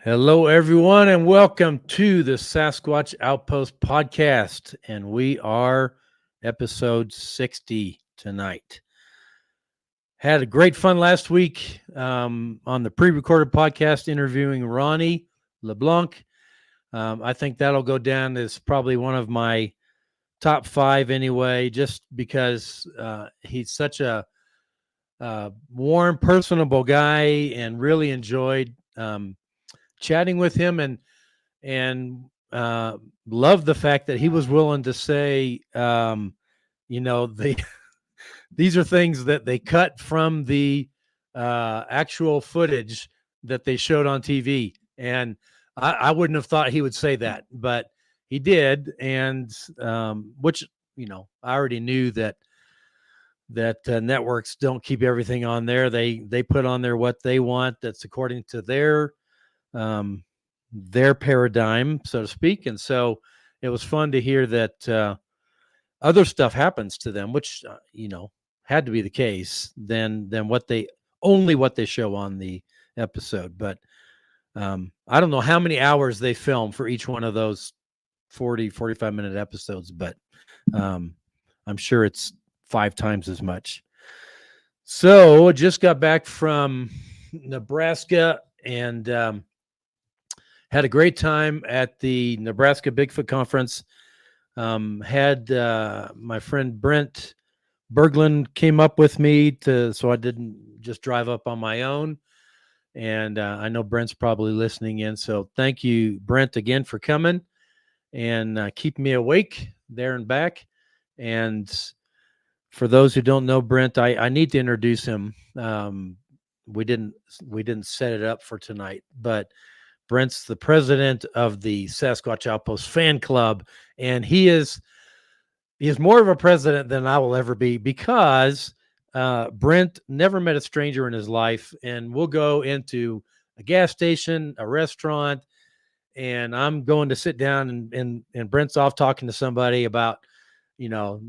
Hello, everyone, and welcome to the Sasquatch Outpost podcast. And we are episode 60 tonight. Had a great fun last week on the pre-recorded podcast interviewing Ronnie LeBlanc. I think that'll go down as probably one of my top 5 anyway, just because he's such a warm, personable guy, and really enjoyed chatting with him, and love the fact that he was willing to say, these are things that they cut from the actual footage that they showed on TV. And I wouldn't have thought he would say that, but he did. And which, I already knew that networks don't keep everything on there. They put on there what they want. That's according to their paradigm, so to speak. And so it was fun to hear that other stuff happens to them, which had to be the case than what they show on the episode. But I don't know how many hours they film for each one of those 45 minute episodes, but I'm sure it's 5 times as much. So I just got back from Nebraska and had a great time at the Nebraska Bigfoot Conference. Had my friend Brent Berglund came up with me so I didn't just drive up on my own. And I know Brent's probably listening in. So thank you, Brent, again for coming and keeping me awake there and back. And for those who don't know Brent, I need to introduce him. We didn't set it up for tonight, but Brent's the president of the Sasquatch Outpost fan club, and he is more of a president than I will ever be, because Brent never met a stranger in his life, and we'll go into a gas station, a restaurant, and I'm going to sit down and Brent's off talking to somebody about, do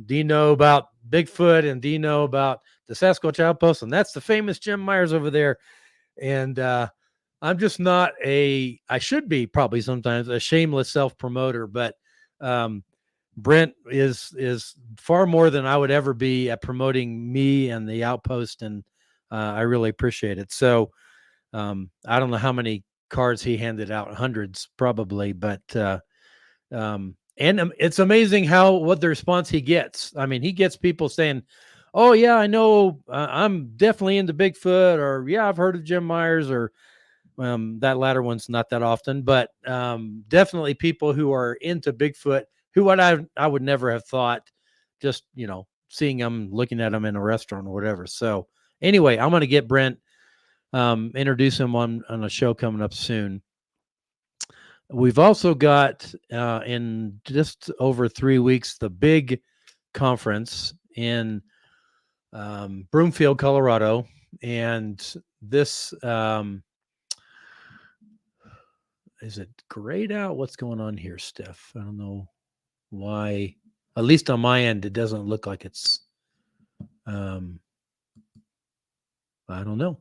you know about Bigfoot, and do you know about the Sasquatch Outpost? And that's the famous Jim Myers over there. And I'm just not I should be probably sometimes a shameless self-promoter, but Brent is far more than I would ever be at promoting me and the Outpost, and I really appreciate it. So I don't know how many cards he handed out, hundreds probably, but and it's amazing what the response he gets. I mean, he gets people saying, "Oh yeah, I know, I'm definitely into Bigfoot," or "Yeah, I've heard of Jim Myers," or that latter one's not that often, but definitely people who are into Bigfoot, who I would never have thought, just, seeing them, looking at them in a restaurant or whatever. So anyway, I'm going to get Brent, introduce him on a show coming up soon. We've also got in just over 3 weeks, the big conference in Broomfield, Colorado. And this, is it grayed out? What's going on here, Steph? I don't know why At least on my end, it doesn't look like it's. I don't know.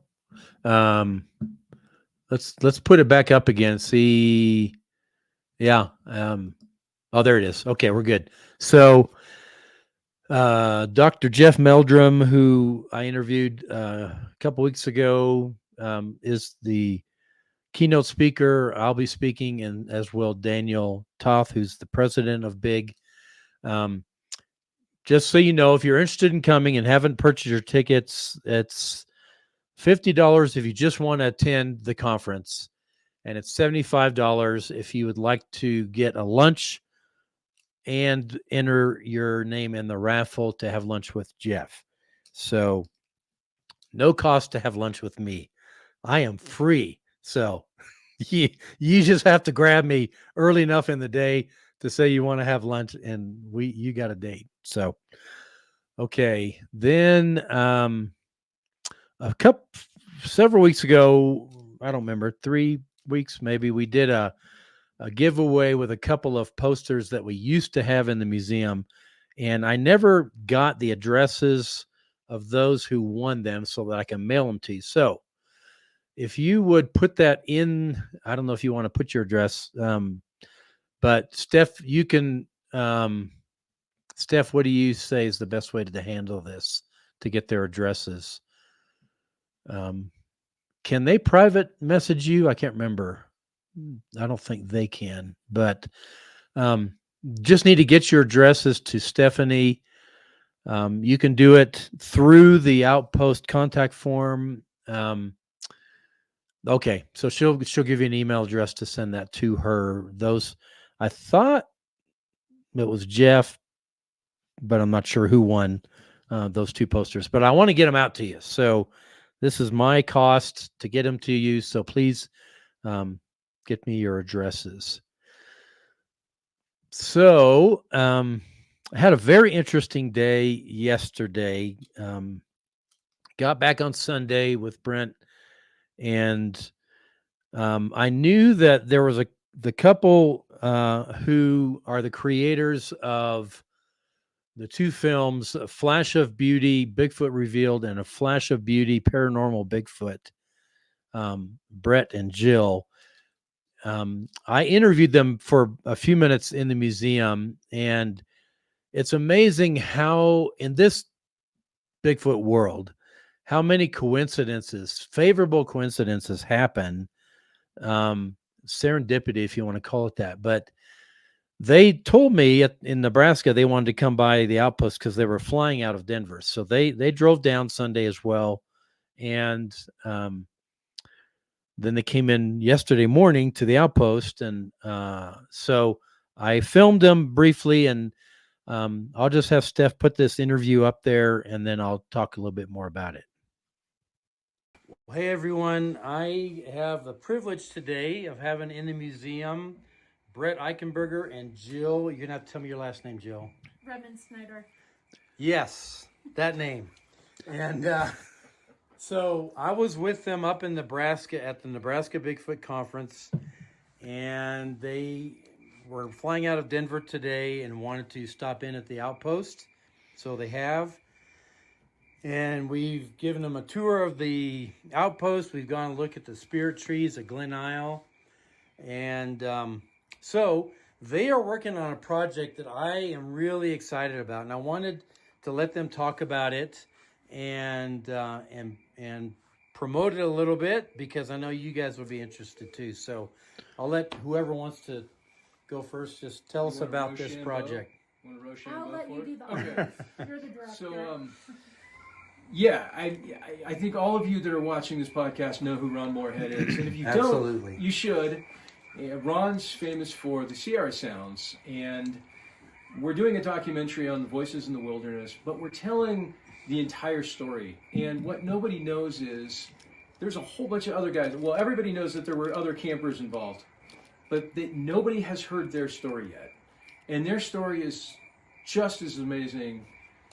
Let's put it back up again. See, yeah. Oh, there it is. Okay, we're good. So, Dr. Jeff Meldrum, who I interviewed a couple weeks ago, is the keynote speaker. I'll be speaking, and as well Daniel Toth, who's the president of Big. Just so you know, if you're interested in coming and haven't purchased your tickets, it's $50 if you just want to attend the conference, and it's $75 if you would like to get a lunch and enter your name in the raffle to have lunch with Jeff. So no cost to have lunch with me. I am free. So you just have to grab me early enough in the day to say you want to have lunch, and you got a date. So okay, then several weeks ago, I don't remember, 3 weeks maybe, we did a giveaway with a couple of posters that we used to have in the museum, and I never got the addresses of those who won them so that I can mail them to you. So if you would put that in, I don't know if you want to put your address, but Steph, you can, Steph, what do you say is the best way to handle this, to get their addresses? Can they private message you? I can't remember. I don't think they can, but just need to get your addresses to Stephanie. You can do it through the Outpost contact form. Okay, so she'll give you an email address to send that to her. Those, I thought it was Jeff, but I'm not sure who won those 2 posters. But I want to get them out to you. So this is my cost to get them to you. So please get me your addresses. So I had a very interesting day yesterday. Got back on Sunday with Brent, and I knew that there was the couple who are the creators of the 2 films, A Flash of Beauty, Bigfoot Revealed, and A Flash of Beauty, Paranormal Bigfoot, Brett and Jill. I interviewed them for a few minutes in the museum, and it's amazing how in this Bigfoot world, how many coincidences, favorable coincidences happen. Serendipity, if you want to call it that. But they told me in Nebraska they wanted to come by the outpost because they were flying out of Denver. So they drove down Sunday as well. And then they came in yesterday morning to the outpost. And so I filmed them briefly, and I'll just have Steph put this interview up there, and then I'll talk a little bit more about it. Hey, everyone. I have the privilege today of having in the museum Brett Eichenberger and Jill. You're going to have to tell me your last name, Jill. Redmond Snyder. Yes, that name. And so I was with them up in Nebraska at the Nebraska Bigfoot Conference, and they were flying out of Denver today and wanted to stop in at the outpost. So they have. And we've given them a tour of the outpost. We've gone to look at the spirit trees at Glen Isle. And so they are working on a project that I am really excited about. And I wanted to let them talk about it and promote it a little bit, because I know you guys will be interested too. So I'll let whoever wants to go first just tell us about this project. I'll let you do the honors. You're the director. So, yeah, I think all of you that are watching this podcast know who Ron Moorhead is. And if you don't, you should. Ron's famous for the Sierra Sounds. And we're doing a documentary on the voices in the wilderness, but we're telling the entire story. And what nobody knows is there's a whole bunch of other guys. Well, everybody knows that there were other campers involved, but that nobody has heard their story yet. And their story is just as amazing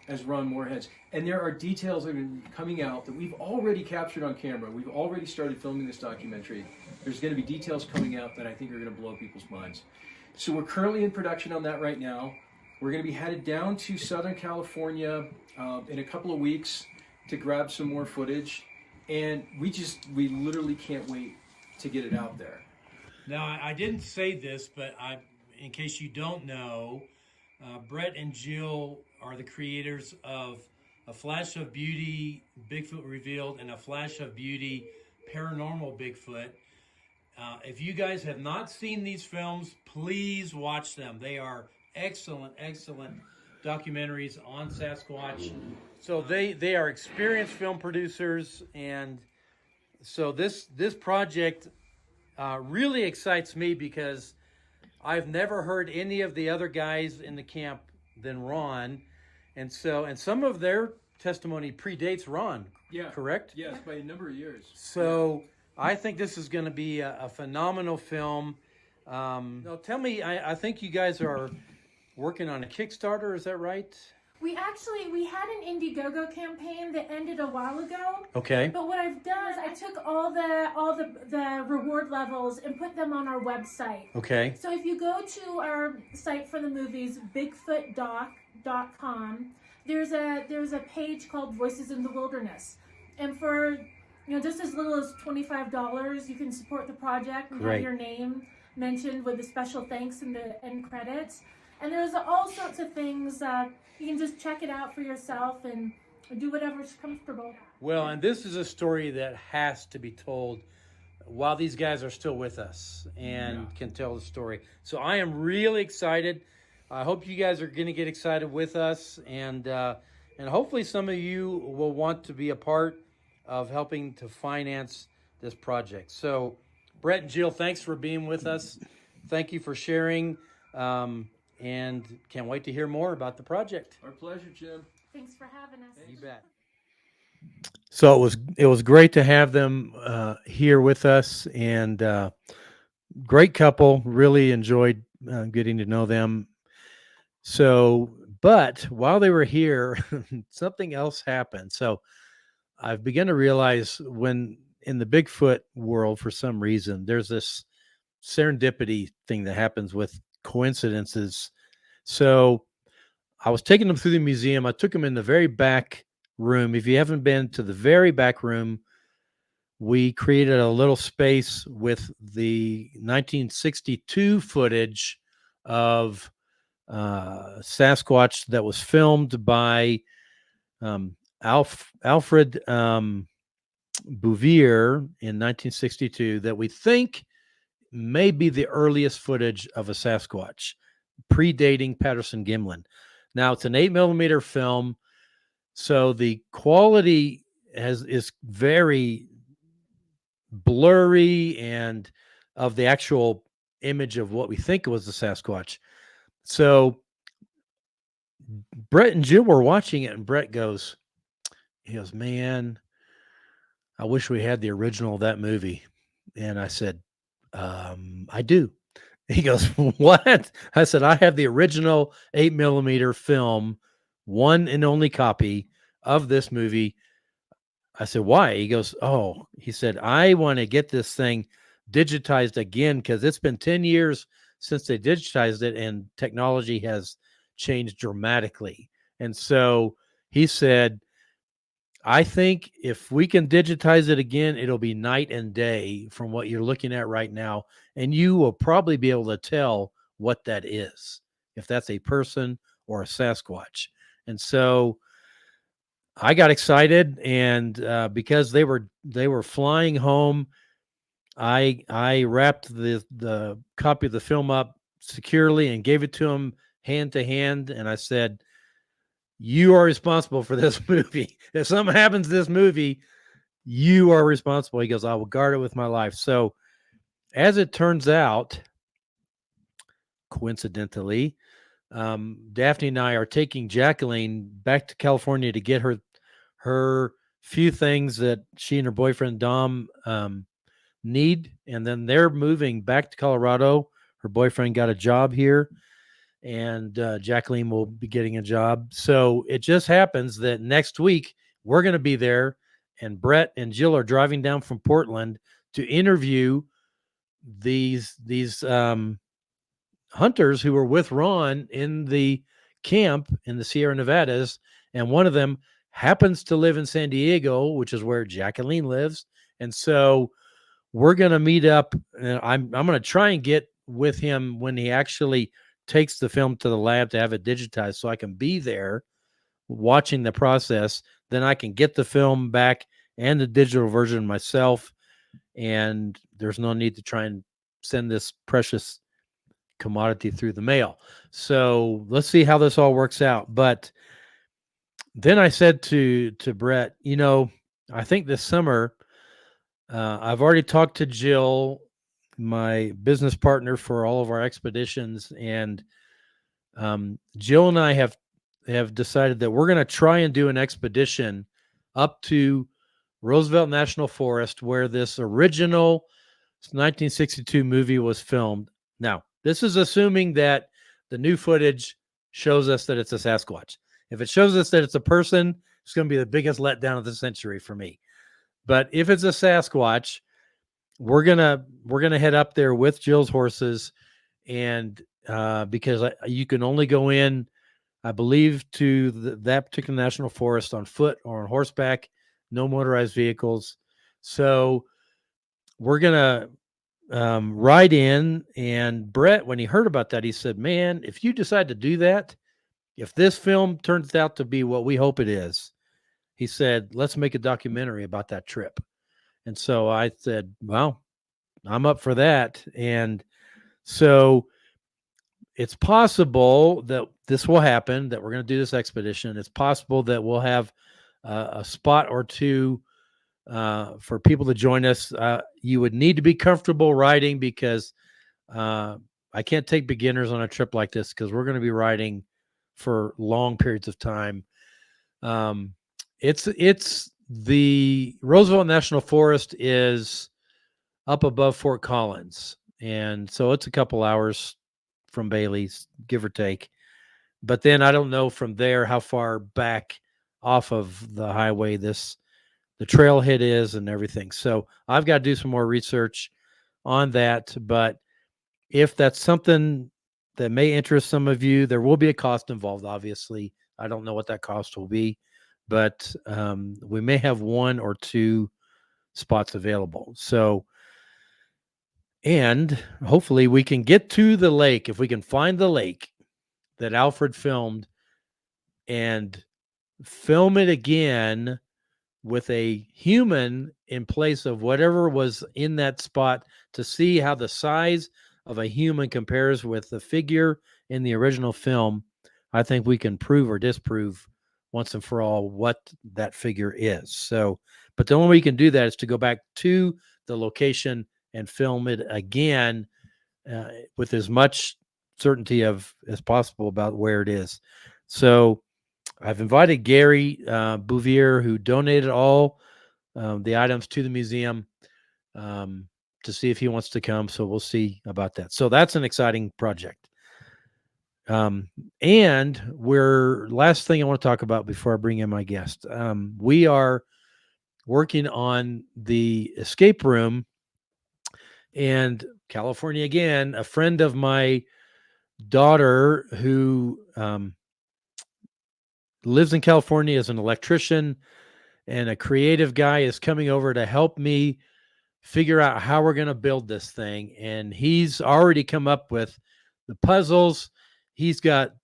as Ron Moorhead's. And there are details that are coming out that we've already captured on camera. We've already started filming this documentary. There's going to be details coming out that I think are going to blow people's minds. So we're currently in production on that right now. We're going to be headed down to Southern California in a couple of weeks to grab some more footage, and we literally can't wait to get it out there. Now, I didn't say this, but in case you don't know, Brett and Jill are the creators of A Flash of Beauty, Bigfoot Revealed, and A Flash of Beauty, Paranormal Bigfoot. If you guys have not seen these films, please watch them. They are excellent documentaries on Sasquatch. So they are experienced film producers, and so this project really excites me because I've never heard any of the other guys in the camp than Ron, and some of their testimony predates Ron. Yeah. Correct? Yes, by a number of years. So I think this is going to be a phenomenal film. Now tell me, I think you guys are working on a Kickstarter, is that right? We had an Indiegogo campaign that ended a while ago. Okay. But what I've done is I took all the reward levels and put them on our website. Okay. So if you go to our site for the movies, bigfootdoc.com, there's a page called Voices in the Wilderness. And for just as little as $25, you can support the project and have your name mentioned with a special thanks in the end credits. And there's all sorts of things. You can just check it out for yourself and do whatever's comfortable. Well, and this is a story that has to be told while these guys are still with us and can tell the story. So I am really excited. I hope you guys are going to get excited with us, and hopefully some of you will want to be a part of helping to finance this project. So, Brett and Jill, thanks for being with us. Thank you for sharing. And can't wait to hear more about the project. Our pleasure, Jim. Thanks for having us. You bet. So it was great to have them here with us, and great couple. Really enjoyed getting to know them. So, but while they were here, something else happened. So I've begun to realize when in the Bigfoot world, for some reason, there's this serendipity thing that happens with coincidences. So I was taking them through the museum. I took them in the very back room. If you haven't been to the very back room, we created a little space with the 1962 footage of Sasquatch that was filmed by Alfred Bouvier in 1962 that we think may be the earliest footage of a Sasquatch, predating Patterson-Gimlin. Now, it's an 8mm film, so the quality is very blurry and of the actual image of what we think was the Sasquatch. So Brett and Jill were watching it, and Brett goes, man, I wish we had the original of that movie. And I said, I do. He goes, what? I said, I have the original 8mm film, one and only copy of this movie. I said, why? He goes, he said, I want to get this thing digitized again because it's been 10 years since they digitized it and technology has changed dramatically. And so he said, I think if we can digitize it again, it'll be night and day from what you're looking at right now. And you will probably be able to tell what that is, if that's a person or a Sasquatch. And so I got excited, and because they were flying home, I wrapped the copy of the film up securely and gave it to him hand to hand. And I said, you are responsible for this movie. If something happens to this movie, you are responsible. He goes, I will guard it with my life. So as it turns out, coincidentally, Daphne and I are taking Jacqueline back to California to get her few things that she and her boyfriend Dom need. And then they're moving back to Colorado. Her boyfriend got a job here, and Jacqueline will be getting a job. So it just happens that next week we're going to be there, and Brett and Jill are driving down from Portland to interview these hunters who were with Ron in the camp in the Sierra Nevadas, and one of them happens to live in San Diego, which is where Jacqueline lives. And so we're going to meet up, and I'm going to try and get with him when he actually takes the film to the lab to have it digitized, so I can be there watching the process. Then I can get the film back and the digital version myself, and there's no need to try and send this precious commodity through the mail. So let's see how this all works out. But then I said to Brett, I think this summer, I've already talked to Jill, my business partner for all of our expeditions, and Jill and I have decided that we're going to try and do an expedition up to Roosevelt National Forest, where this original 1962 movie was filmed. Now, this is assuming that the new footage shows us that it's a Sasquatch. If it shows us that it's a person, it's going to be the biggest letdown of the century for me. But if it's a Sasquatch, we're gonna head up there with Jill's horses, and because you can only go in, I believe, to that particular national forest on foot or on horseback, no motorized vehicles. So we're gonna ride in. And Brett, when he heard about that, he said, "Man, if you decide to do that, if this film turns out to be what we hope it is," he said, "let's make a documentary about that trip." And so I said, "Well, I'm up for that." And so it's possible that this will happen, that we're going to do this expedition. It's possible that we'll have a spot or two for people to join us. You would need to be comfortable riding, because I can't take beginners on a trip like this, because we're going to be riding for long periods of time. It's the Roosevelt National Forest is up above Fort Collins, and so it's a couple hours from Bailey's, give or take. But then I don't know from there how far back off of the highway the trailhead is and everything. So I've got to do some more research on that. But if that's something that may interest some of you, there will be a cost involved, obviously. I don't know what that cost will be, but we may have one or two spots available. So, and hopefully we can get to the lake, if we can find the lake that Alfred filmed, and film it again with a human in place of whatever was in that spot, to see how the size of a human compares with the figure in the original film. I think we can prove or disprove once and for all what that figure is. So, but the only way you can do that is to go back to the location and film it again with as much certainty as possible about where it is. So I've invited Gary Bouvier, who donated all the items to the museum, to see if he wants to come. So we'll see about that. So that's an exciting project. And last thing I want to talk about before I bring in my guest, we are working on the escape room. And California again, a friend of my daughter who lives in California, is an electrician and a creative guy, is coming over to help me figure out how we're going to build this thing. And he's already come up with the puzzles. He's got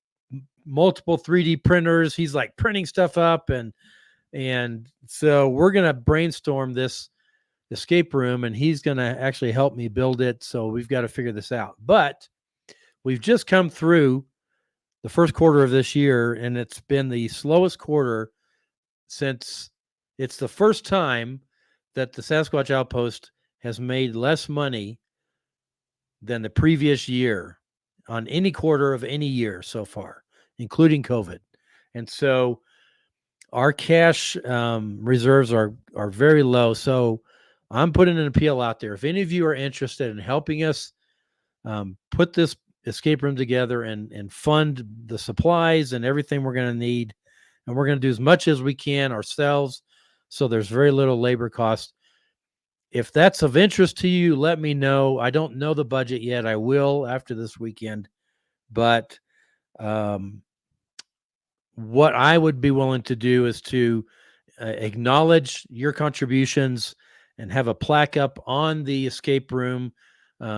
multiple 3D printers. He's like printing stuff up. And so we're going to brainstorm this escape room, and he's going to actually help me build it. So we've got to figure this out. But we've just come through the first quarter of this year, and it's been the slowest quarter since it's the first time that the Sasquatch Outpost has made less money than the previous year on any quarter of any year so far, including COVID. And so our cash reserves are very low. So I'm putting an appeal out there. If any of you are interested in helping us put this escape room together and fund the supplies and everything we're going to need, and we're going to do as much as we can ourselves, so there's very little labor cost. If that's of interest to you, let me know. I don't know the budget yet. I will after this weekend, but what I would be willing to do is to acknowledge your contributions and have a plaque up on the escape room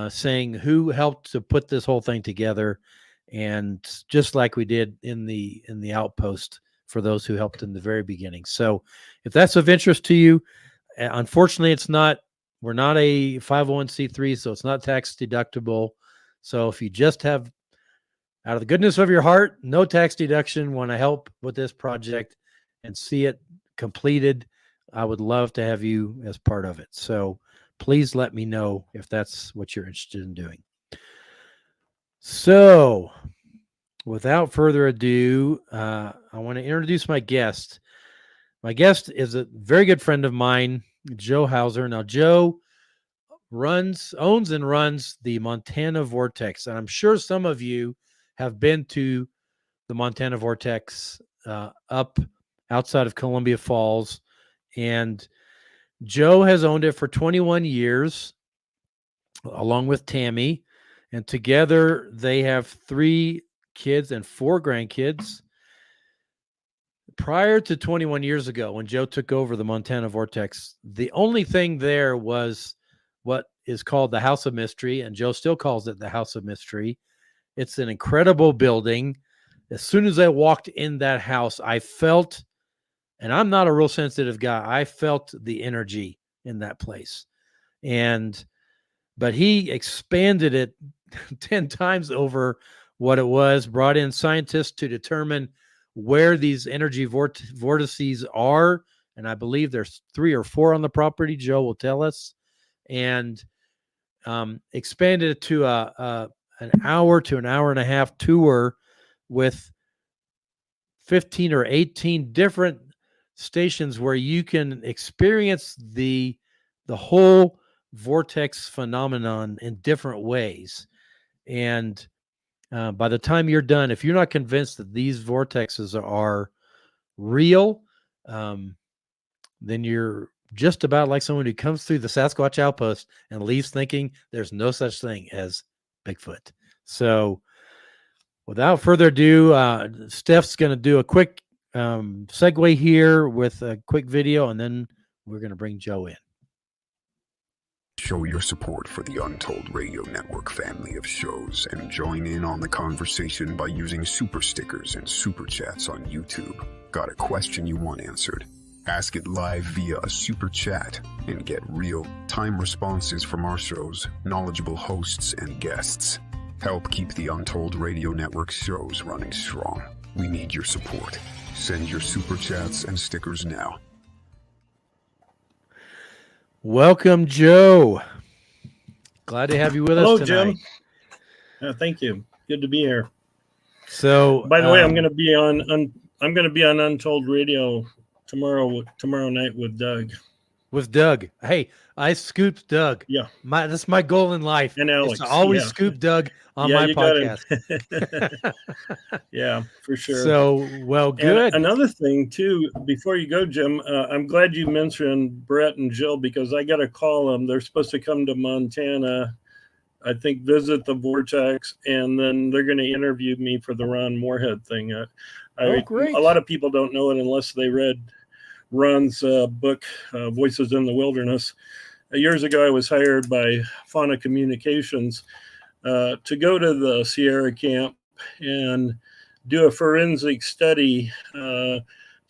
saying who helped to put this whole thing together, and just like we did in the outpost for those who helped in the very beginning. So if that's of interest to you, unfortunately we're not a 501c3, so it's not tax deductible. So if you just have, out of the goodness of your heart, no tax deduction, want to help with this project and see it completed, I would love to have you as part of it. So please let me know if that's what you're interested in doing. So without further ado, I want to introduce my guest. My guest is a very good friend of mine, Joe Hauser. Now, Joe owns and runs the Montana Vortex. And I'm sure some of you have been to the Montana Vortex up outside of Columbia Falls. And Joe has owned it for 21 years, along with Tammy. And together they have 3 kids and 4 grandkids. Prior to 21 years ago, when Joe took over the Montana Vortex, the only thing there was what is called the House of Mystery, and Joe still calls it the House of Mystery. It's an incredible building. As soon as I walked in that house, I felt, and I'm not a real sensitive guy, I felt the energy in that place. But he expanded it 10 times over what it was, brought in scientists to determine where these energy vortices are. And I believe there's 3 or 4 on the property. Joe will tell us. And expanded it to an hour to an hour and a half tour with 15 or 18 different stations where you can experience the whole vortex phenomenon in different ways. And by the time you're done, if you're not convinced that these vortexes are real, then you're just about like someone who comes through the Sasquatch Outpost and leaves thinking there's no such thing as Bigfoot. So without further ado, Steph's going to do a quick segue here with a quick video, and then we're going to bring Joe in. Show your support for the Untold Radio Network family of shows and join in on the conversation by using super stickers and super chats on YouTube. Got a question you want answered? Ask it live via a super chat and get real-time responses from our show's knowledgeable hosts and guests. Help keep the Untold Radio Network shows running strong. We need your support. Send your super chats and stickers now. Welcome, Joe. Glad to have you with us tonight. Jim. Thank you. Good to be here. So, by the way, I'm going to be on Untold Radio tomorrow night with Doug. With Doug. Hey, I scooped Doug. Yeah. That's my goal in life. And Alex. To always scoop Doug on my podcast. Yeah, for sure. So, well, good. And another thing, too, before you go, Jim, I'm glad you mentioned Brett and Jill, because I got to call them. They're supposed to come to Montana, I think, visit the Vortex, and then they're going to interview me for the Ron Moorhead thing. Great. A lot of people don't know it unless they read Ron's book, Voices in the Wilderness. Years ago, I was hired by Fauna Communications to go to the Sierra camp and do a forensic study to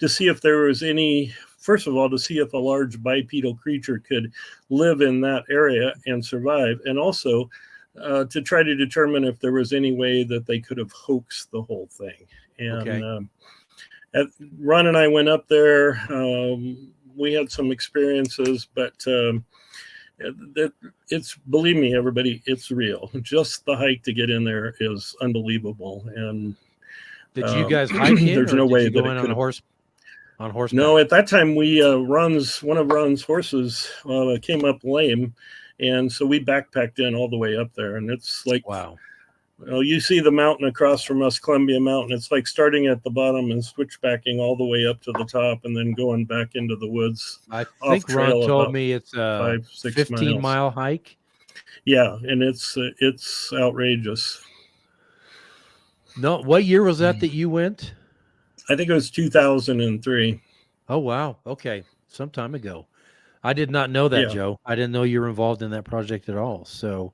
see if there was any, first of all, to see if a large bipedal creature could live in that area and survive, and also to try to determine if there was any way that they could have hoaxed the whole thing. And Ron and I went up there. We had some experiences, but it's, believe me, everybody, it's real. Just the hike to get in there is unbelievable. And did you guys hike in? There's no way you that go in on horseback? No, at that time one of Ron's horses came up lame, and so we backpacked in all the way up there, and it's like, wow. Well, you see the mountain across from us, Columbia Mountain. It's like starting at the bottom and switchbacking all the way up to the top, and then going back into the woods. I think Ron told me it's a 5-6 15-mile hike. Yeah, and it's outrageous. No, what year was that you went? I think it was 2003. Oh, wow. Okay. Some time ago. I did not know that, Yeah. Joe. I didn't know you were involved in that project at all. So,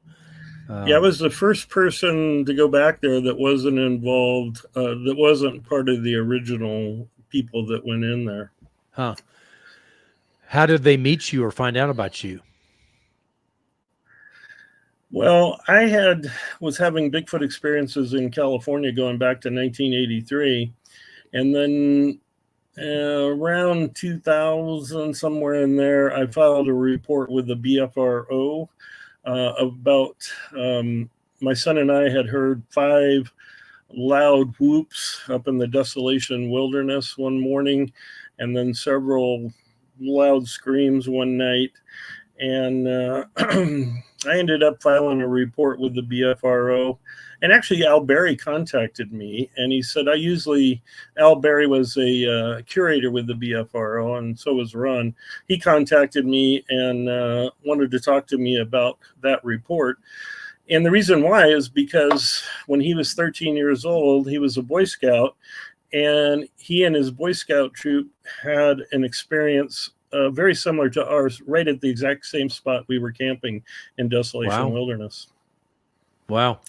Yeah, I was the first person to go back there that wasn't involved, that wasn't part of the original people that went in there. Huh. How did they meet you or find out about you? Well, was having Bigfoot experiences in California going back to 1983. And then around 2000, somewhere in there, I filed a report with the BFRO about my son and I had heard 5 loud whoops up in the Desolation Wilderness one morning, and then several loud screams one night. And I ended up filing a report with the BFRO. And actually, Al Berry contacted me, and he said, Al Berry was a curator with the BFRO, and so was Ron. He contacted me and wanted to talk to me about that report. And the reason why is because when he was 13 years old, he was a Boy Scout, and he and his Boy Scout troop had an experience very similar to ours, right at the exact same spot we were camping in Desolation Wilderness. Wow.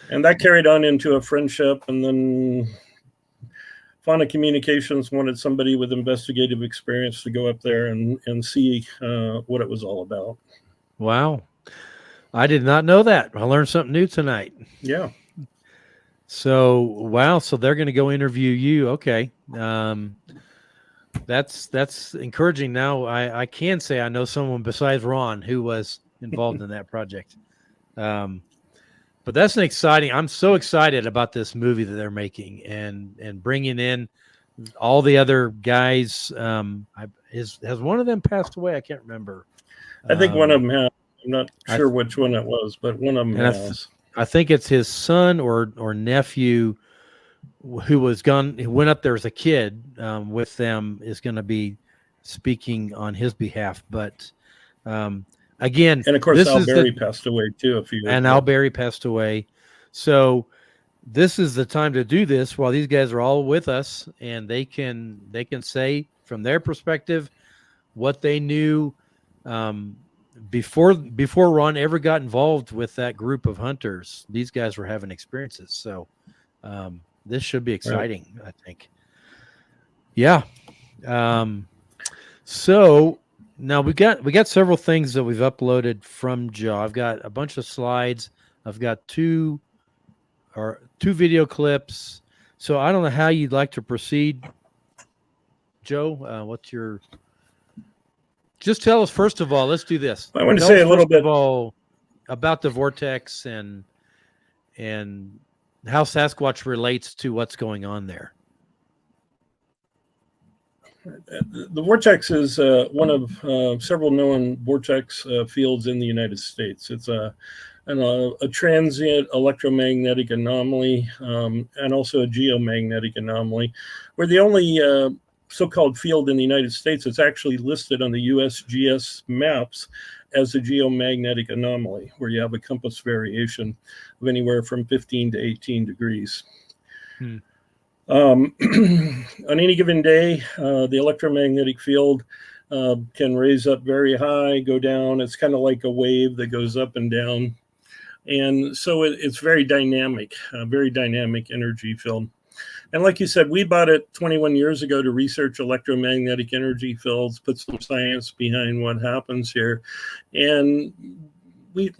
And that carried on into a friendship. And then Fauna Communications wanted somebody with investigative experience to go up there and see what it was all about. Wow. I did not know that. I learned something new tonight. Yeah. So, wow. So they're going to go interview you. Okay. That's encouraging. Now I can say I know someone besides Ron who was involved in that project. But that's an exciting. I'm so excited about this movie that they're making and bringing in all the other guys. Has one of them passed away? I can't remember. I think one of them has. I'm not sure which one it was, but one of them has. I think it's his son or nephew who went up there as a kid with them, is going to be speaking on his behalf. But again, and of course, Al Berry passed away too. Al Berry passed away. So this is the time to do this while these guys are all with us, and they can say from their perspective what they knew before Ron ever got involved with that group of hunters. These guys were having experiences. So this should be exciting, right. I think. Yeah. So now we got several things that we've uploaded from Joe. I've got a bunch of slides. I've got two video clips. So I don't know how you'd like to proceed, Joe. Just tell us, first of all, let's do this. I want to say a little bit about the vortex and how Sasquatch relates to what's going on there. The vortex is one of several known vortex fields in the United States. It's a transient electromagnetic anomaly and also a geomagnetic anomaly. We're the only so-called field in the United States that's actually listed on the USGS maps as a geomagnetic anomaly, where you have a compass variation of anywhere from 15 to 18 degrees. On any given day, the electromagnetic field can raise up very high, go down. It's kind of like a wave that goes up and down. And so it's very dynamic, a very dynamic energy field. And like you said, we bought it 21 years ago to research electromagnetic energy fields, put some science behind what happens here. And we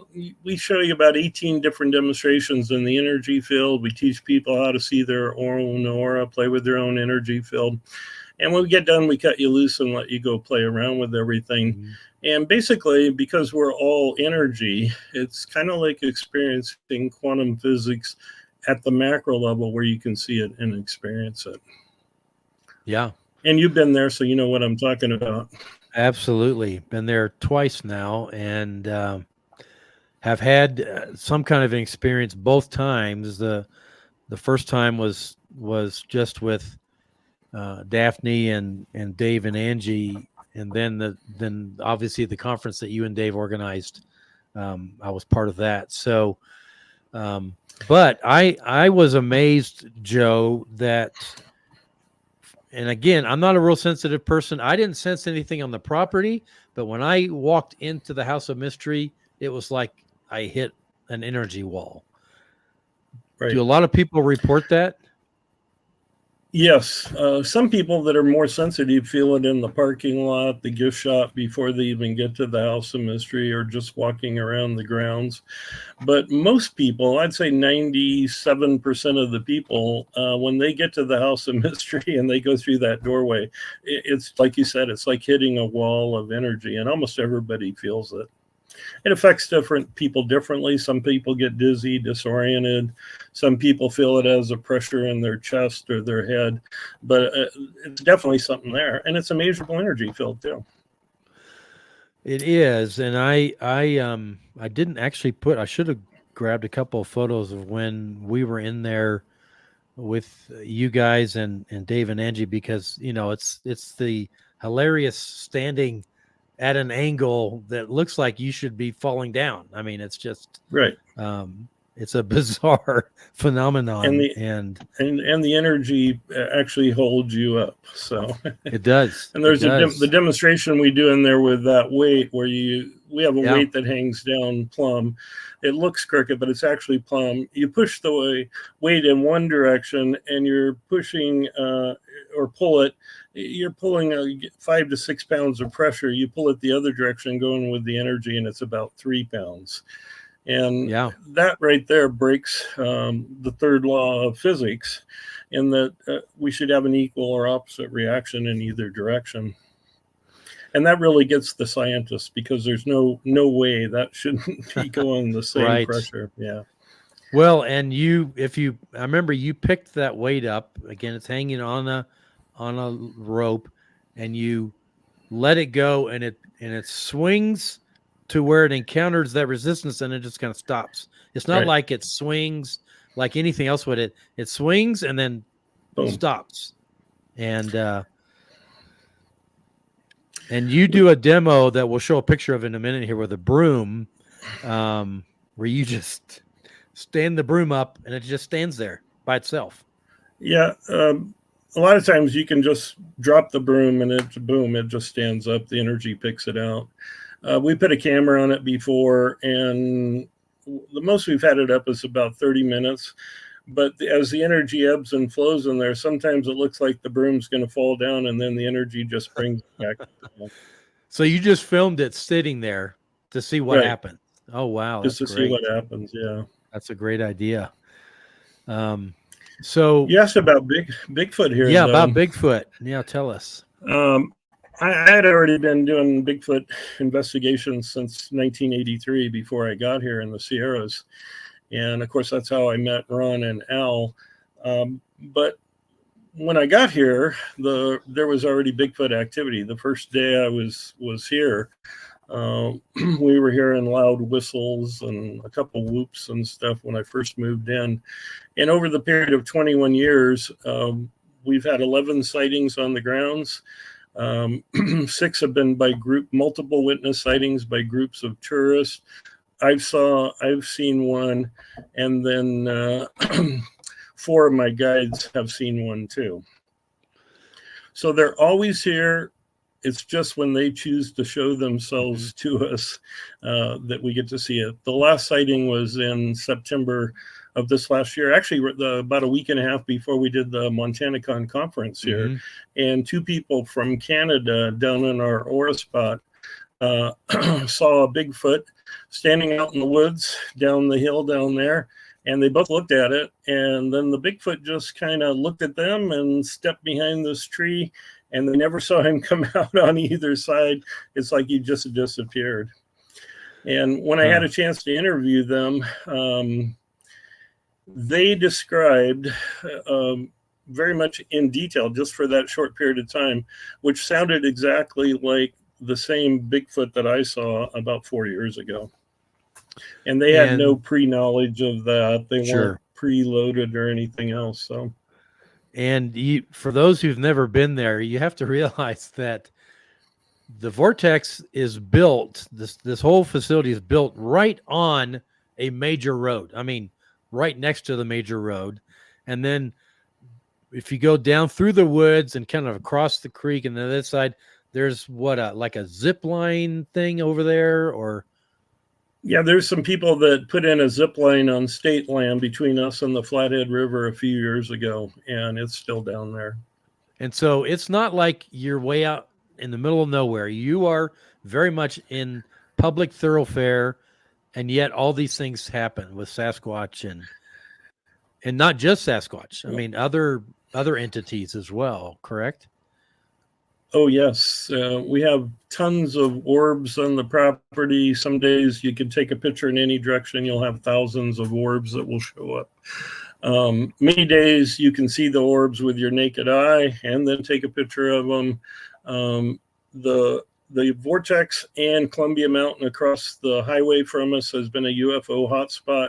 show you about 18 different demonstrations in the energy field. We teach people how to see their own aura, play with their own energy field. And when we get done, we cut you loose and let you go play around with everything. Mm-hmm. And basically, because we're all energy, it's kind of like experiencing quantum physics at the macro level where you can see it and experience it. Yeah. And you've been there, so you know what I'm talking about. Absolutely. Been there twice now, and have had some kind of an experience both times. The first time was just with Daphne and Dave and Angie, and then obviously the conference that you and Dave organized. I was part of that. So, but I was amazed, Joe, that and again, I'm not a real sensitive person. I didn't sense anything on the property, but when I walked into the House of Mystery, it was like I hit an energy wall. Right. Do a lot of people report that? Yes. Some people that are more sensitive feel it in the parking lot, the gift shop, before they even get to the House of Mystery, or just walking around the grounds. But most people, I'd say 97% of the people, when they get to the House of Mystery and they go through that doorway, it's like you said, it's like hitting a wall of energy, and almost everybody feels it. It affects different people differently. Some people get dizzy, disoriented. Some people feel it as a pressure in their chest or their head. But it's definitely something there. And it's a measurable energy field, too. It is. And I didn't actually I should have grabbed a couple of photos of when we were in there with you guys and Dave and Angie, because, it's the hilarious standing at an angle that looks like you should be falling down. I mean, it's just right. It's a bizarre phenomenon, and the energy actually holds you up. So it does. And there's the demonstration we do in there with that weight, where we have a weight that hangs down plumb. It looks crooked, but it's actually plumb. You push the weight in one direction, and you're pushing or pull it. You're pulling 5 to 6 pounds of pressure. You pull it the other direction, going with the energy, and it's about 3 pounds. And that right there breaks the third law of physics, in that we should have an equal or opposite reaction in either direction. And that really gets the scientists, because there's no way that shouldn't be going the same pressure. Yeah. Well, and I remember you picked that weight up. Again, it's hanging on a rope, and you let it go, and it swings to where it encounters that resistance, and it just kind of stops. It's not like it swings like anything else would. It swings and then stops. And you do a demo that we'll show a picture of in a minute here with a broom, where you just stand the broom up and it just stands there by itself. Yeah. A lot of times you can just drop the broom and it just stands up. The energy picks it out. We put a camera on it before, and the most we've had it up is about 30 minutes. But as the energy ebbs and flows in there, sometimes it looks like the broom's going to fall down, and then the energy just brings it back. So you just filmed it sitting there to see what happened. Oh, wow. Just to see what happens. Yeah. That's a great idea. So you asked about Bigfoot here. Yeah, about Bigfoot. Yeah, tell us. I had already been doing Bigfoot investigations since 1983, before I got here in the Sierras. And of course, that's how I met Ron and Al. But when I got here, there was already Bigfoot activity. The first day I was here, we were hearing loud whistles and a couple whoops and stuff when I first moved in. And over the period of 21 years, we've had 11 sightings on the grounds. 6 have been by multiple witness sightings by groups of tourists. I've seen one, and then 4 of my guides have seen one too. So they're always here. It's just when they choose to show themselves to us that we get to see it. The last sighting was in September of this last year, actually about a week and a half before we did the Montana Con conference here. And 2 people from Canada down in our aura spot saw a Bigfoot standing out in the woods down the hill down there. And they both looked at it. And then the Bigfoot just kind of looked at them and stepped behind this tree. And they never saw him come out on either side. It's like he just disappeared. And when I had a chance to interview them, they described very much in detail, just for that short period of time, which sounded exactly like the same Bigfoot that I saw about 4 years ago. And they had no pre-knowledge of that. They weren't preloaded or anything else. So, and for those who've never been there, you have to realize that the Vortex is built, this whole facility is built right on a major road. I mean, right next to the major road. And then if you go down through the woods and kind of across the creek, and then the other side, there's like a zip line thing over there, or? Yeah, there's some people that put in a zip line on state land between us and the Flathead River a few years ago, and it's still down there. And so it's not like you're way out in the middle of nowhere. You are very much in public thoroughfare, and yet all these things happen with Sasquatch and not just Sasquatch. I mean, other entities as well, correct? Oh, yes. We have tons of orbs on the property. Some days you can take a picture in any direction. You'll have thousands of orbs that will show up. Many days you can see the orbs with your naked eye and then take a picture of them. The Vortex and Columbia Mountain across the highway from us has been a UFO hotspot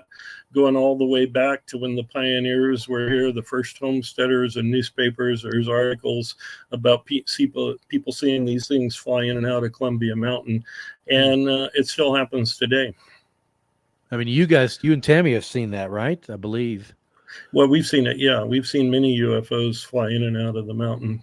going all the way back to when the pioneers were here, the first homesteaders and newspapers. There's articles about people seeing these things fly in and out of Columbia Mountain, and it still happens today. I mean, you and Tammy have seen that, right? I believe. Well, we've seen it. Yeah, we've seen many UFOs fly in and out of the mountain.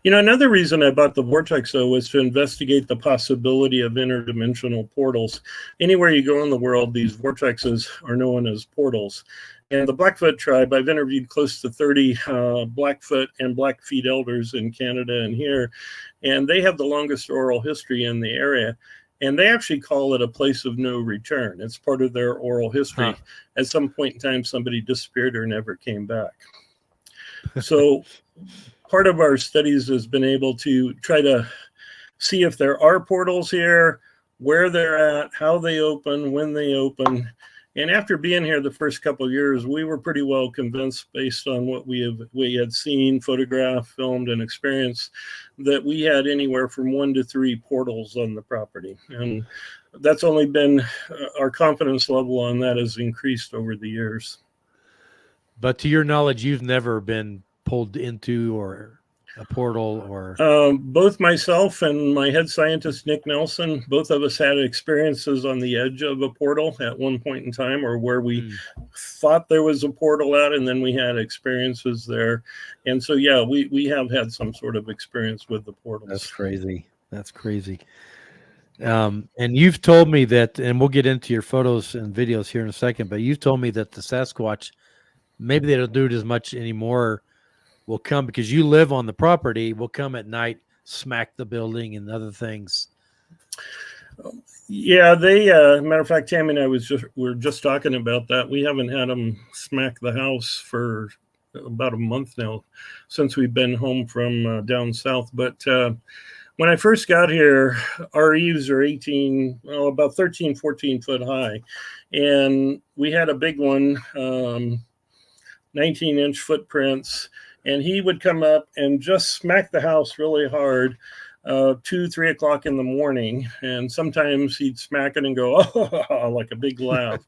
You know, another reason I bought the Vortex, though, was to investigate the possibility of interdimensional portals. Anywhere you go in the world, these vortexes are known as portals. And the Blackfoot tribe, I've interviewed close to 30 Blackfoot and Blackfeet elders in Canada and here, and they have the longest oral history in the area. And they actually call it a place of no return. It's part of their oral history. Huh. At some point in time, somebody disappeared or never came back. So part of our studies has been able to try to see if there are portals here, where they're at, how they open, when they open. And after being here the first couple of years, we were pretty well convinced, based on what we had seen, photographed, filmed, and experienced, that we had anywhere from 1 to 3 portals on the property. And that's only been, our confidence level on that has increased over the years. But to your knowledge, you've never been pulled into or a portal or? Both myself and my head scientist, Nick Nelson, both of us had experiences on the edge of a portal at one point in time, or where we thought there was a portal out, and then we had experiences there. And so, yeah, we have had some sort of experience with the portals. That's crazy. That's crazy. And you've told me that, and we'll get into your photos and videos here in a second, but you've told me that the Sasquatch, maybe they don't do it as much anymore, will come because you live on the property, will come at night, smack the building and other things. Yeah, they, matter of fact, Tammy and I were just talking about that. We haven't had them smack the house for about a month now, since we've been home from down south. But when I first got here, our eaves are about 13, 14 foot high. And we had a big one, 19-inch footprints. And he would come up and just smack the house really hard, 2, 3 o'clock in the morning. And sometimes he'd smack it and go, oh, like a big laugh.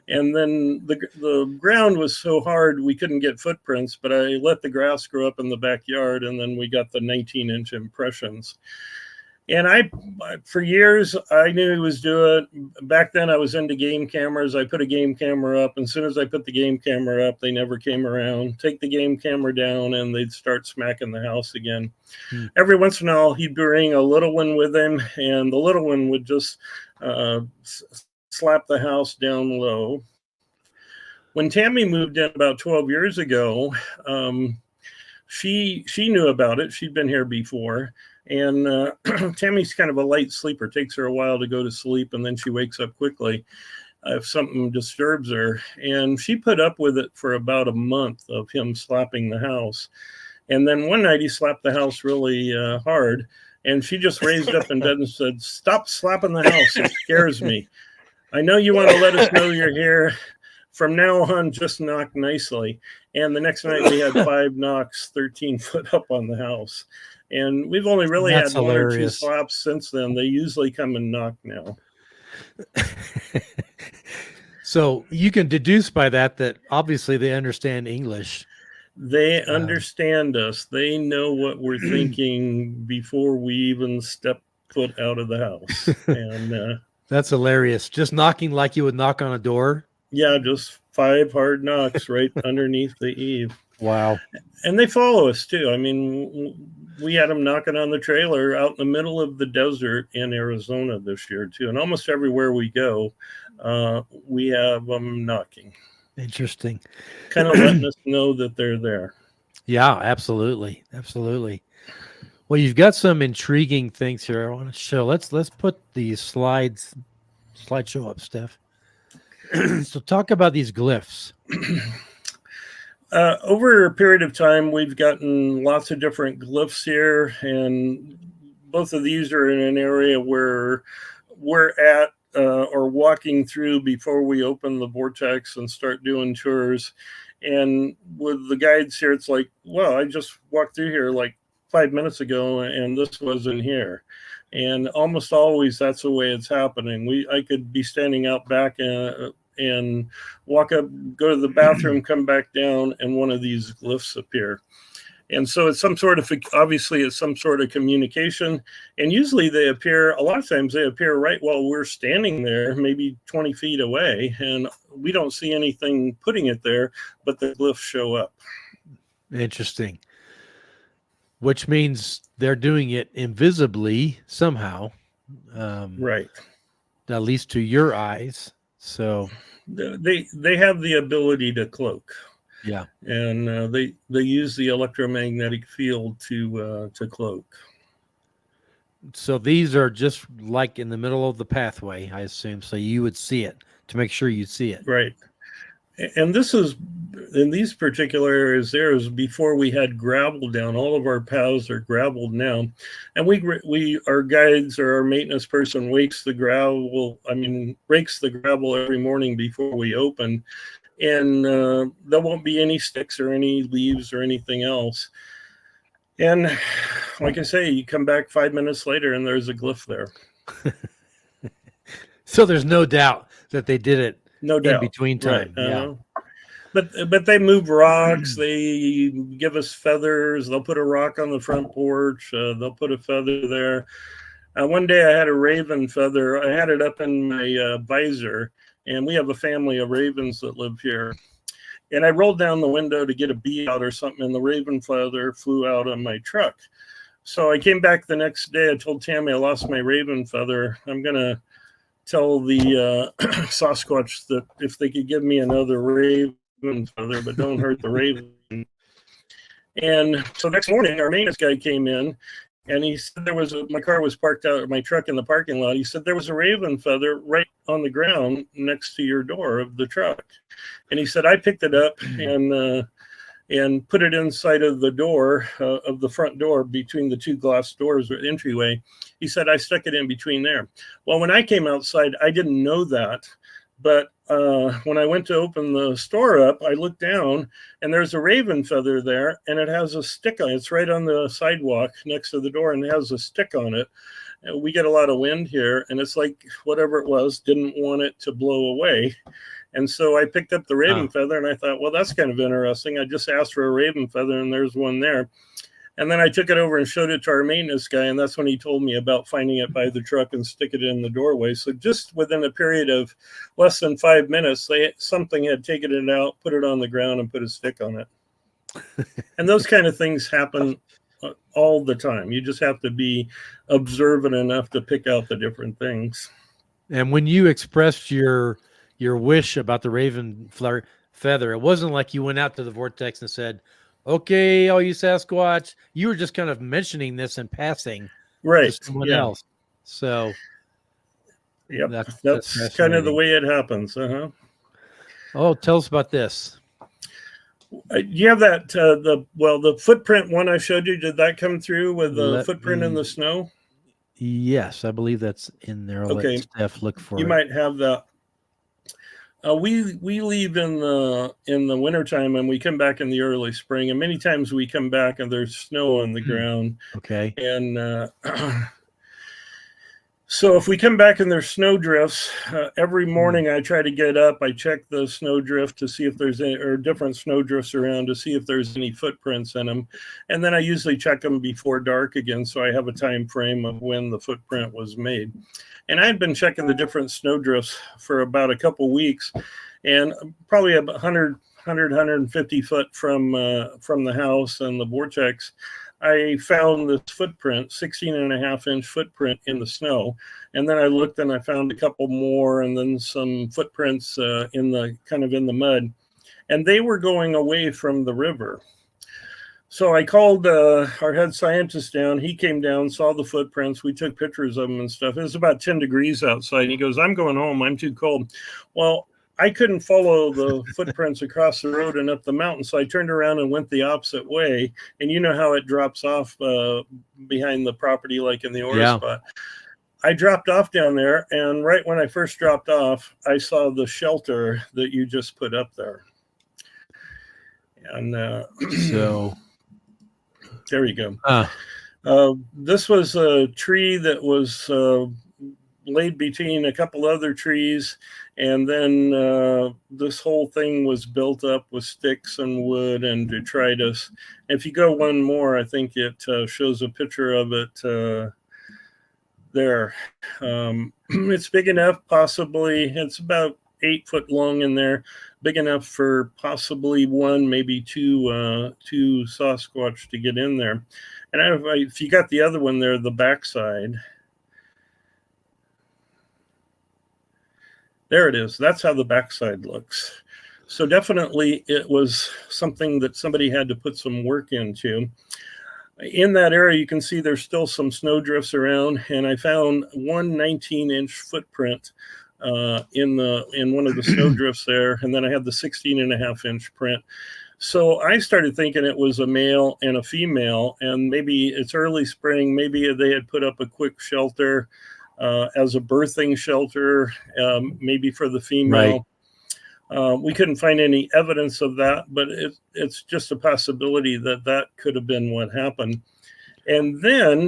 And then the ground was so hard we couldn't get footprints, but I let the grass grow up in the backyard, and then we got the 19-inch impressions. And for years, I knew he was doing it. Back then, I was into game cameras. I put a game camera up, and as soon as I put the game camera up, they never came around. Take the game camera down, and they'd start smacking the house again. Every once in a while, he'd bring a little one with him, and the little one would just slap the house down low. When Tammy moved in about 12 years ago, she knew about it. She'd been here before. And Tammy's kind of a light sleeper. It takes her a while to go to sleep, and then she wakes up quickly if something disturbs her. And she put up with it for about a month of him slapping the house. And then one night he slapped the house really hard, and she just raised up in bed and said, "Stop slapping the house. It scares me. I know you want to let us know you're here. From now on, just knock nicely." And the next night we had 5 knocks, 13 foot up on the house. And we've only really had one or two slaps since then. They usually come and knock now. So you can deduce by that obviously they understand English. They understand us. They know what we're thinking before we even step foot out of the house. And that's hilarious. Just knocking like you would knock on a door. Yeah, just 5 hard knocks right underneath the eave. Wow. And they follow us too. I mean, we had them knocking on the trailer out in the middle of the desert in Arizona this year too. And almost everywhere we go, we have them knocking. Interesting. Kind of letting us know that they're there. Yeah, absolutely. Absolutely. Well, you've got some intriguing things here I want to show. Let's put these slideshow up, Steph. So talk about these glyphs. Over a period of time, we've gotten lots of different glyphs here, and both of these are in an area where we're at or walking through before we open the vortex and start doing tours. And with the guides here, it's like, well, I just walked through here like 5 minutes ago, and this wasn't here. And almost always that's the way it's happening. I could be standing out back and walk up, go to the bathroom, come back down, and one of these glyphs appear. And so it's obviously it's some sort of communication. And usually a lot of times they appear right while we're standing there, maybe 20 feet away, and we don't see anything putting it there, but the glyphs show up. Interesting. Which means they're doing it invisibly somehow. Right. At least to your eyes. So they have the ability to cloak. Yeah. And they use the electromagnetic field to cloak. So these are just like in the middle of the pathway, I assume. So you would see it to make sure you see it. Right. And this is, in these particular areas, there is before we had gravel down. All of our paths are gravelled now. And our guides or our maintenance person rakes the gravel every morning before we open. And there won't be any sticks or any leaves or anything else. And like I say, you come back 5 minutes later and there's a glyph there. So there's no doubt that they did it. No doubt. In between time. Right. Yeah. But they move rocks. They give us feathers. They'll put a rock on the front porch. They'll put a feather there. One day I had a raven feather. I had it up in my visor, and we have a family of ravens that live here. And I rolled down the window to get a bee out or something, and the raven feather flew out on my truck. So I came back the next day. I told Tammy I lost my raven feather. I'm going to tell the Sasquatch that if they could give me another raven feather, but don't hurt the raven. And so next morning, our maintenance guy came in, and he said my car was parked out, my truck in the parking lot. He said there was a raven feather right on the ground next to your door of the truck. And he said, I picked it up and put it inside of the door of the front door between the two glass doors or entryway. He said, I stuck it in between there. Well, when I came outside, I didn't know that. But when I went to open the store up, I looked down and there's a raven feather there and it has a stick on it. It's right on the sidewalk next to the door and it has a stick on it. And we get a lot of wind here and it's like whatever it was, didn't want it to blow away. And so I picked up the raven feather and I thought, well, that's kind of interesting. I just asked for a raven feather and there's one there. And then I took it over and showed it to our maintenance guy. And that's when he told me about finding it by the truck and stick it in the doorway. So just within a period of less than 5 minutes, something had taken it out, put it on the ground and put a stick on it. And those kind of things happen all the time. You just have to be observant enough to pick out the different things. And when you expressed your wish about the raven feather, it wasn't like you went out to the vortex and said, okay, all you Sasquatch, you were just kind of mentioning this in passing right to someone else. So yep, that's kind of the way it happens. Oh, tell us about this. You have that the footprint one I showed you. Did that come through with the footprint in the snow? Yes, I believe that's in there. I'll let Steph look for it. You might have that. We leave in the wintertime and we come back in the early spring, and many times we come back and there's snow on the ground. Okay. And so if we come back and there's snow drifts, every morning I try to get up, I check the snow drift to see if there's any, or different snow drifts around to see if there's any footprints in them. And then I usually check them before dark again, so I have a time frame of when the footprint was made. And I had been checking the different snow drifts for about a couple weeks, and probably about 100 150 foot from the house and the vortex, I found this footprint, 16 and a half inch footprint in the snow. And then I looked and I found a couple more, and then some footprints in the mud. And they were going away from the river. So I called our head scientist down. He came down, saw the footprints. We took pictures of them and stuff. It was about 10 degrees outside. And he goes, "I'm going home. I'm too cold." Well, I couldn't follow the footprints across the road and up the mountain. So I turned around and went the opposite way. And you know how it drops off behind the property, like in the ore spot. I dropped off down there. And right when I first dropped off, I saw the shelter that you just put up there. And so there you go. This was a tree that was laid between a couple other trees, and then this whole thing was built up with sticks and wood and detritus. If you go one more, I think it shows a picture of it there. It's big enough, possibly. It's about 8 foot long in there, big enough for possibly one, maybe two Sasquatch to get in there. And if you got the other one there, the backside, there it is. That's how the backside looks. So definitely it was something that somebody had to put some work into. In that area, you can see there's still some snow drifts around, and I found one 19-inch footprint in one of the snow drifts there, and then I had the 16.5-inch print. So I started thinking it was a male and a female, and maybe it's early spring. Maybe they had put up a quick shelter as a birthing shelter, maybe for the female. Right. We couldn't find any evidence of that, but it's just a possibility that could have been what happened. And then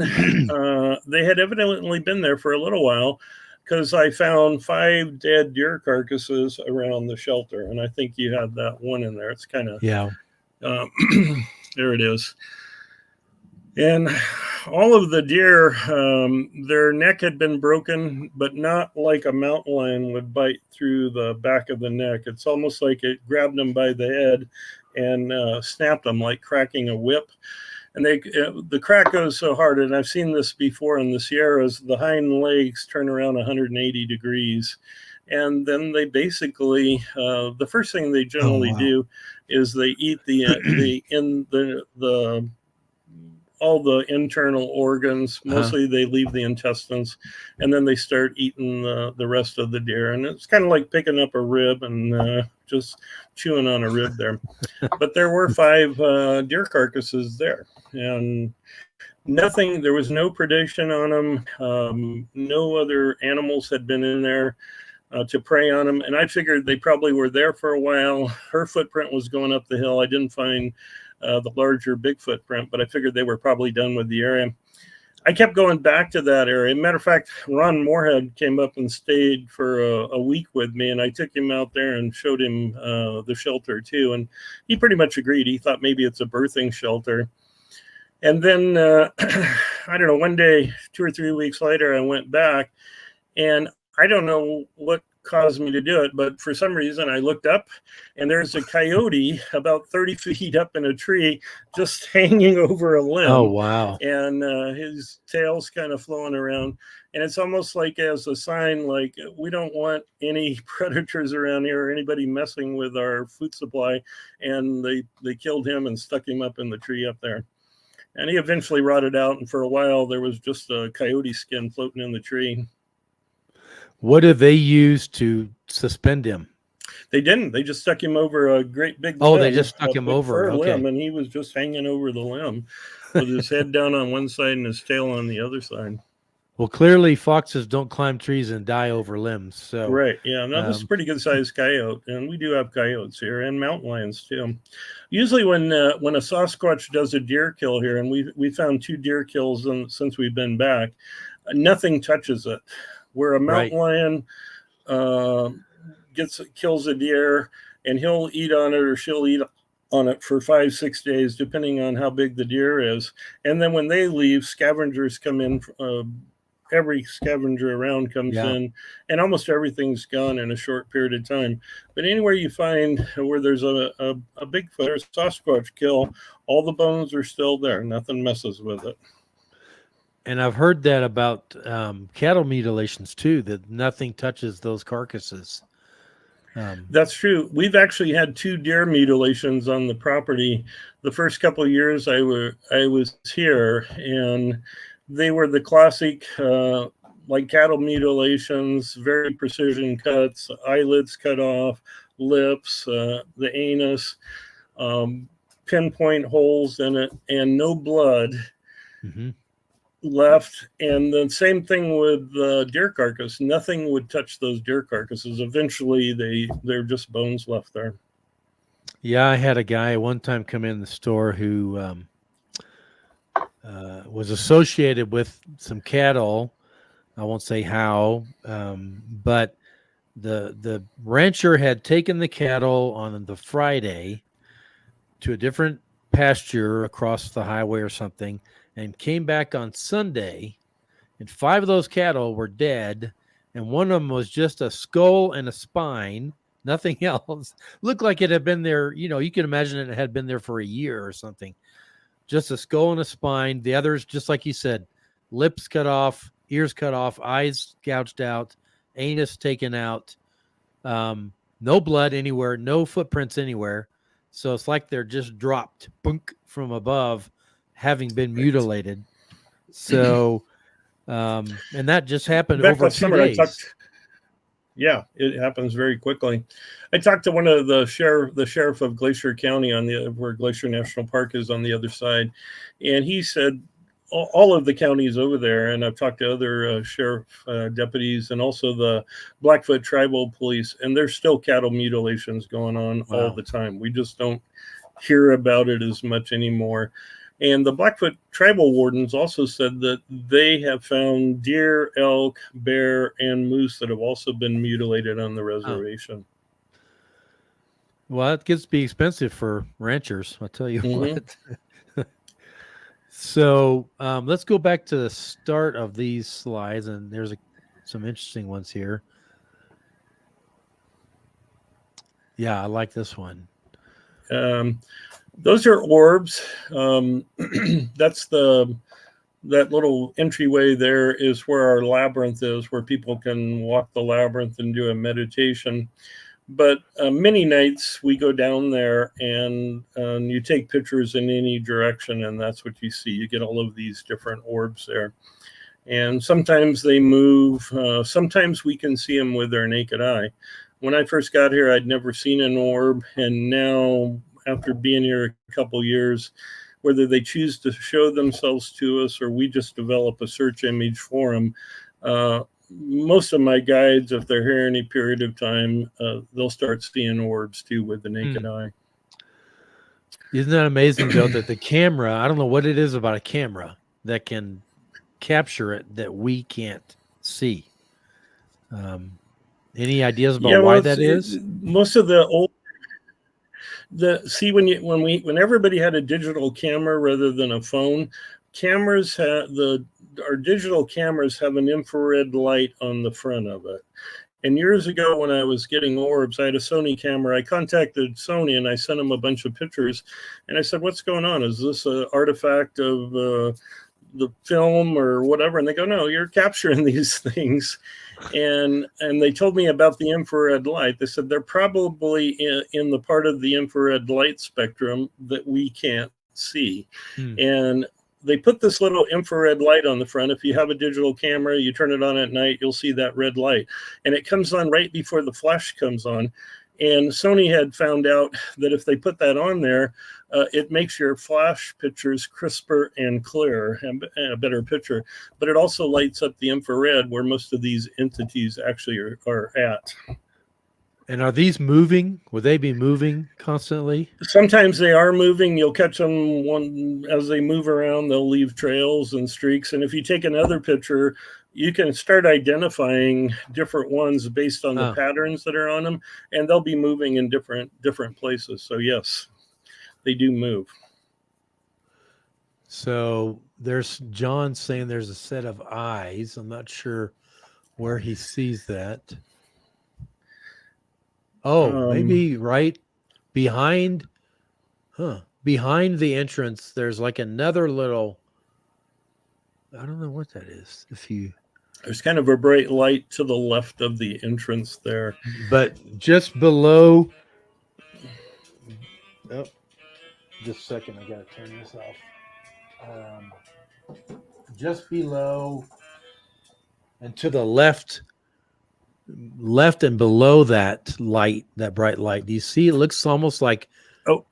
they had evidently been there for a little while, because I found 5 dead deer carcasses around the shelter. And I think you had that one in there. It's kind of, there it is. And all of the deer, their neck had been broken, but not like a mountain lion would bite through the back of the neck. It's almost like it grabbed them by the head and snapped them, like cracking a whip. And the crack goes so hard, and I've seen this before in the Sierras, the hind legs turn around 180 degrees. And then they basically, the first thing they generally do is they eat all the internal organs. Mostly they leave the intestines, and then they start eating the rest of the deer. And it's kind of like picking up a rib and just chewing on a rib there. But there were 5 deer carcasses there, and there was no predation on them. No other animals had been in there to prey on them. And I figured they probably were there for a while. Her footprint was going up the hill. I didn't find the larger Bigfoot print, but I figured they were probably done with the area. I kept going back to that area. Matter of fact, Ron Moorhead came up and stayed for a week with me, and I took him out there and showed him the shelter too. And he pretty much agreed. He thought maybe it's a birthing shelter. And then, I don't know, one day, 2 or 3 weeks later, I went back, and I don't know what caused me to do it, but for some reason I looked up, and there's a coyote about 30 feet up in a tree, just hanging over a limb. Oh, wow. And his tail's kind of flowing around, and it's almost like as a sign, like, we don't want any predators around here or anybody messing with our food supply. And they killed him and stuck him up in the tree up there, and he eventually rotted out, and for a while there was just a coyote skin floating in the tree. What did they use to suspend him? They didn't. They just stuck him over a great big limb. Oh, they just stuck him over a limb, and he was just hanging over the limb with his head down on one side and his tail on the other side. Well, clearly foxes don't climb trees and die over limbs. So right, yeah. No, this is a pretty good sized coyote, and we do have coyotes here and mountain lions too. Usually, when a Sasquatch does a deer kill here, and we found 2 deer kills since we've been back, nothing touches it. Where a mountain lion kills a deer, and he'll eat on it or she'll eat on it for 5-6 days, depending on how big the deer is. And then when they leave, scavengers come in every scavenger around comes in, and almost everything's gone in a short period of time. But anywhere you find where there's a Bigfoot or Sasquatch kill, all the bones are still there. Nothing messes with it. And I've heard that about cattle mutilations too, that nothing touches those carcasses. That's true. We've actually had 2 deer mutilations on the property. The first couple of years I was here, and they were the classic like cattle mutilations, very precision cuts, eyelids cut off, lips, the anus, pinpoint holes in it, and no blood left. And the same thing with the deer carcass. Nothing would touch those deer carcasses. Eventually they're just bones left there. Yeah, I had a guy one time come in the store who was associated with some cattle. I won't say how, but the rancher had taken the cattle on the Friday to a different pasture across the highway or something, and came back on Sunday, and 5 of those cattle were dead, and one of them was just a skull and a spine, nothing else. Looked like it had been there, you can imagine it had been there for a year or something. Just a skull and a spine. The others, just like you said, lips cut off, ears cut off, eyes gouged out, anus taken out, no blood anywhere, no footprints anywhere. So it's like they're just dropped bunk, from above, having been mutilated. So, and that just happened over 2 days. Yeah, it happens very quickly. I talked to one of the sheriff of Glacier County where Glacier National Park is on the other side, and he said all of the counties over there, and I've talked to other sheriff deputies and also the Blackfoot Tribal Police, and there's still cattle mutilations going on all the time. We just don't hear about it as much anymore. And the Blackfoot Tribal Wardens also said that they have found deer, elk, bear, and moose that have also been mutilated on the reservation. Well, it gets to be expensive for ranchers, I'll tell you what. So let's go back to the start of these slides, and there's some interesting ones here. Yeah, I like this one. Those are orbs. That's that little entryway there is where our labyrinth is, where people can walk the labyrinth and do a meditation. But many nights we go down there and you take pictures in any direction, and that's what you see. You get all of these different orbs there. And sometimes they move. Sometimes we can see them with our naked eye. When I first got here, I'd never seen an orb. And now, after being here a couple years, whether they choose to show themselves to us or we just develop a search image for them, most of my guides, if they're here any period of time, they'll start seeing orbs too with the naked eye. Isn't that amazing, though, that the camera, I don't know what it is about a camera that can capture it that we can't see. Any ideas about why that is? Most of the old, when everybody had a digital camera rather than a phone, our digital cameras have an infrared light on the front of it. And years ago, when I was getting orbs, I had a Sony camera. I contacted Sony and I sent them a bunch of pictures. And I said, "What's going on? Is this an artifact of the film or whatever?" And they go, "No, you're capturing these things." And they told me about the infrared light. They said they're probably in the part of the infrared light spectrum that we can't see. And they put this little infrared light on the front. If you have a digital camera, you turn it on at night, you'll see that red light. And it comes on right before the flash comes on. And Sony had found out that if they put that on there, it makes your flash pictures crisper and clearer and a better picture. But it also lights up the infrared where most of these entities actually are at. And are these moving? Would they be moving constantly? Sometimes they are moving. You'll catch them as they move around. They'll leave trails and streaks. And if you take another picture, you can start identifying different ones based on the patterns that are on them, and they'll be moving in different places. So yes, they do move. So There's John saying there's a set of eyes. I'm not sure where he sees that. Oh, maybe right behind, behind the entrance, there's like another little, I don't know what that is. There's kind of a bright light to the left of the entrance there. But just below, oh, just a second, I got to turn this off. Just below and to the left and below that light, that bright light, do you see? It looks almost like, oh,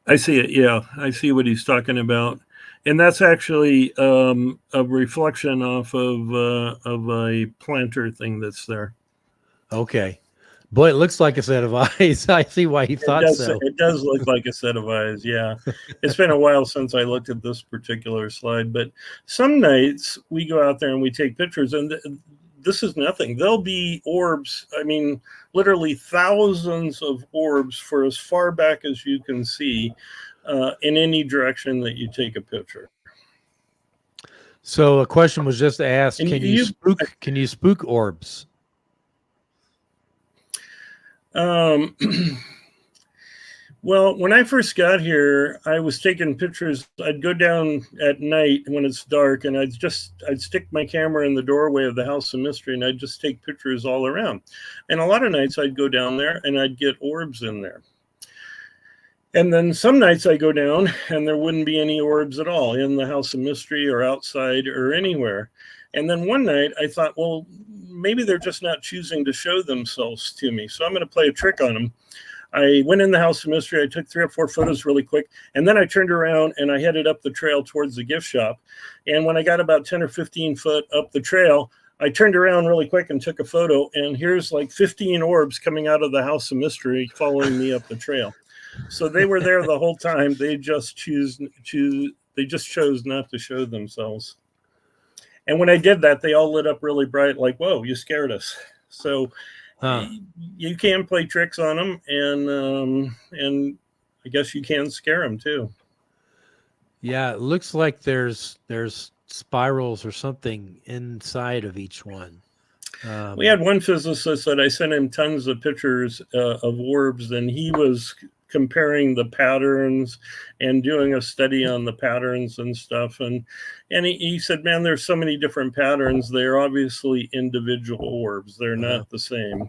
I see it. Yeah, I see what he's talking about, and that's actually a reflection off of a planter thing that's there. Okay, boy, it looks like a set of eyes. I see why he thought so. It does look like a set of eyes. Yeah, it's been a while since I looked at this particular slide, but some nights we go out there and we take pictures, and this is nothing. There'll be orbs. I mean, literally thousands of orbs for as far back as you can see in any direction that you take a picture. So a question was just asked, can you spook orbs? Well, when I first got here, I was taking pictures. I'd go down at night when it's dark, and I'd stick my camera in the doorway of the House of Mystery, and I'd just take pictures all around. And a lot of nights I'd go down there and I'd get orbs in there. And then some nights I go down and there wouldn't be any orbs at all in the House of Mystery or outside or anywhere. And then one night I thought, well, maybe they're just not choosing to show themselves to me. So I'm going to play a trick on them. I went in the House of Mystery. I took 3 or 4 photos really quick. And then I turned around and I headed up the trail towards the gift shop. And when I got about 10 or 15 foot up the trail, I turned around really quick and took a photo. And here's like 15 orbs coming out of the House of Mystery following me up the trail. So they were there the whole time. They just chose not to show themselves. And when I did that, they all lit up really bright, like, whoa, you scared us. So you can play tricks on them, and I guess you can scare them too. Yeah, it looks like there's spirals or something inside of each one. We had one physicist that I sent him tons of pictures of orbs, and he was comparing the patterns and doing a study on the patterns and stuff. And he said, man, there's so many different patterns. They're obviously individual orbs. They're not the same.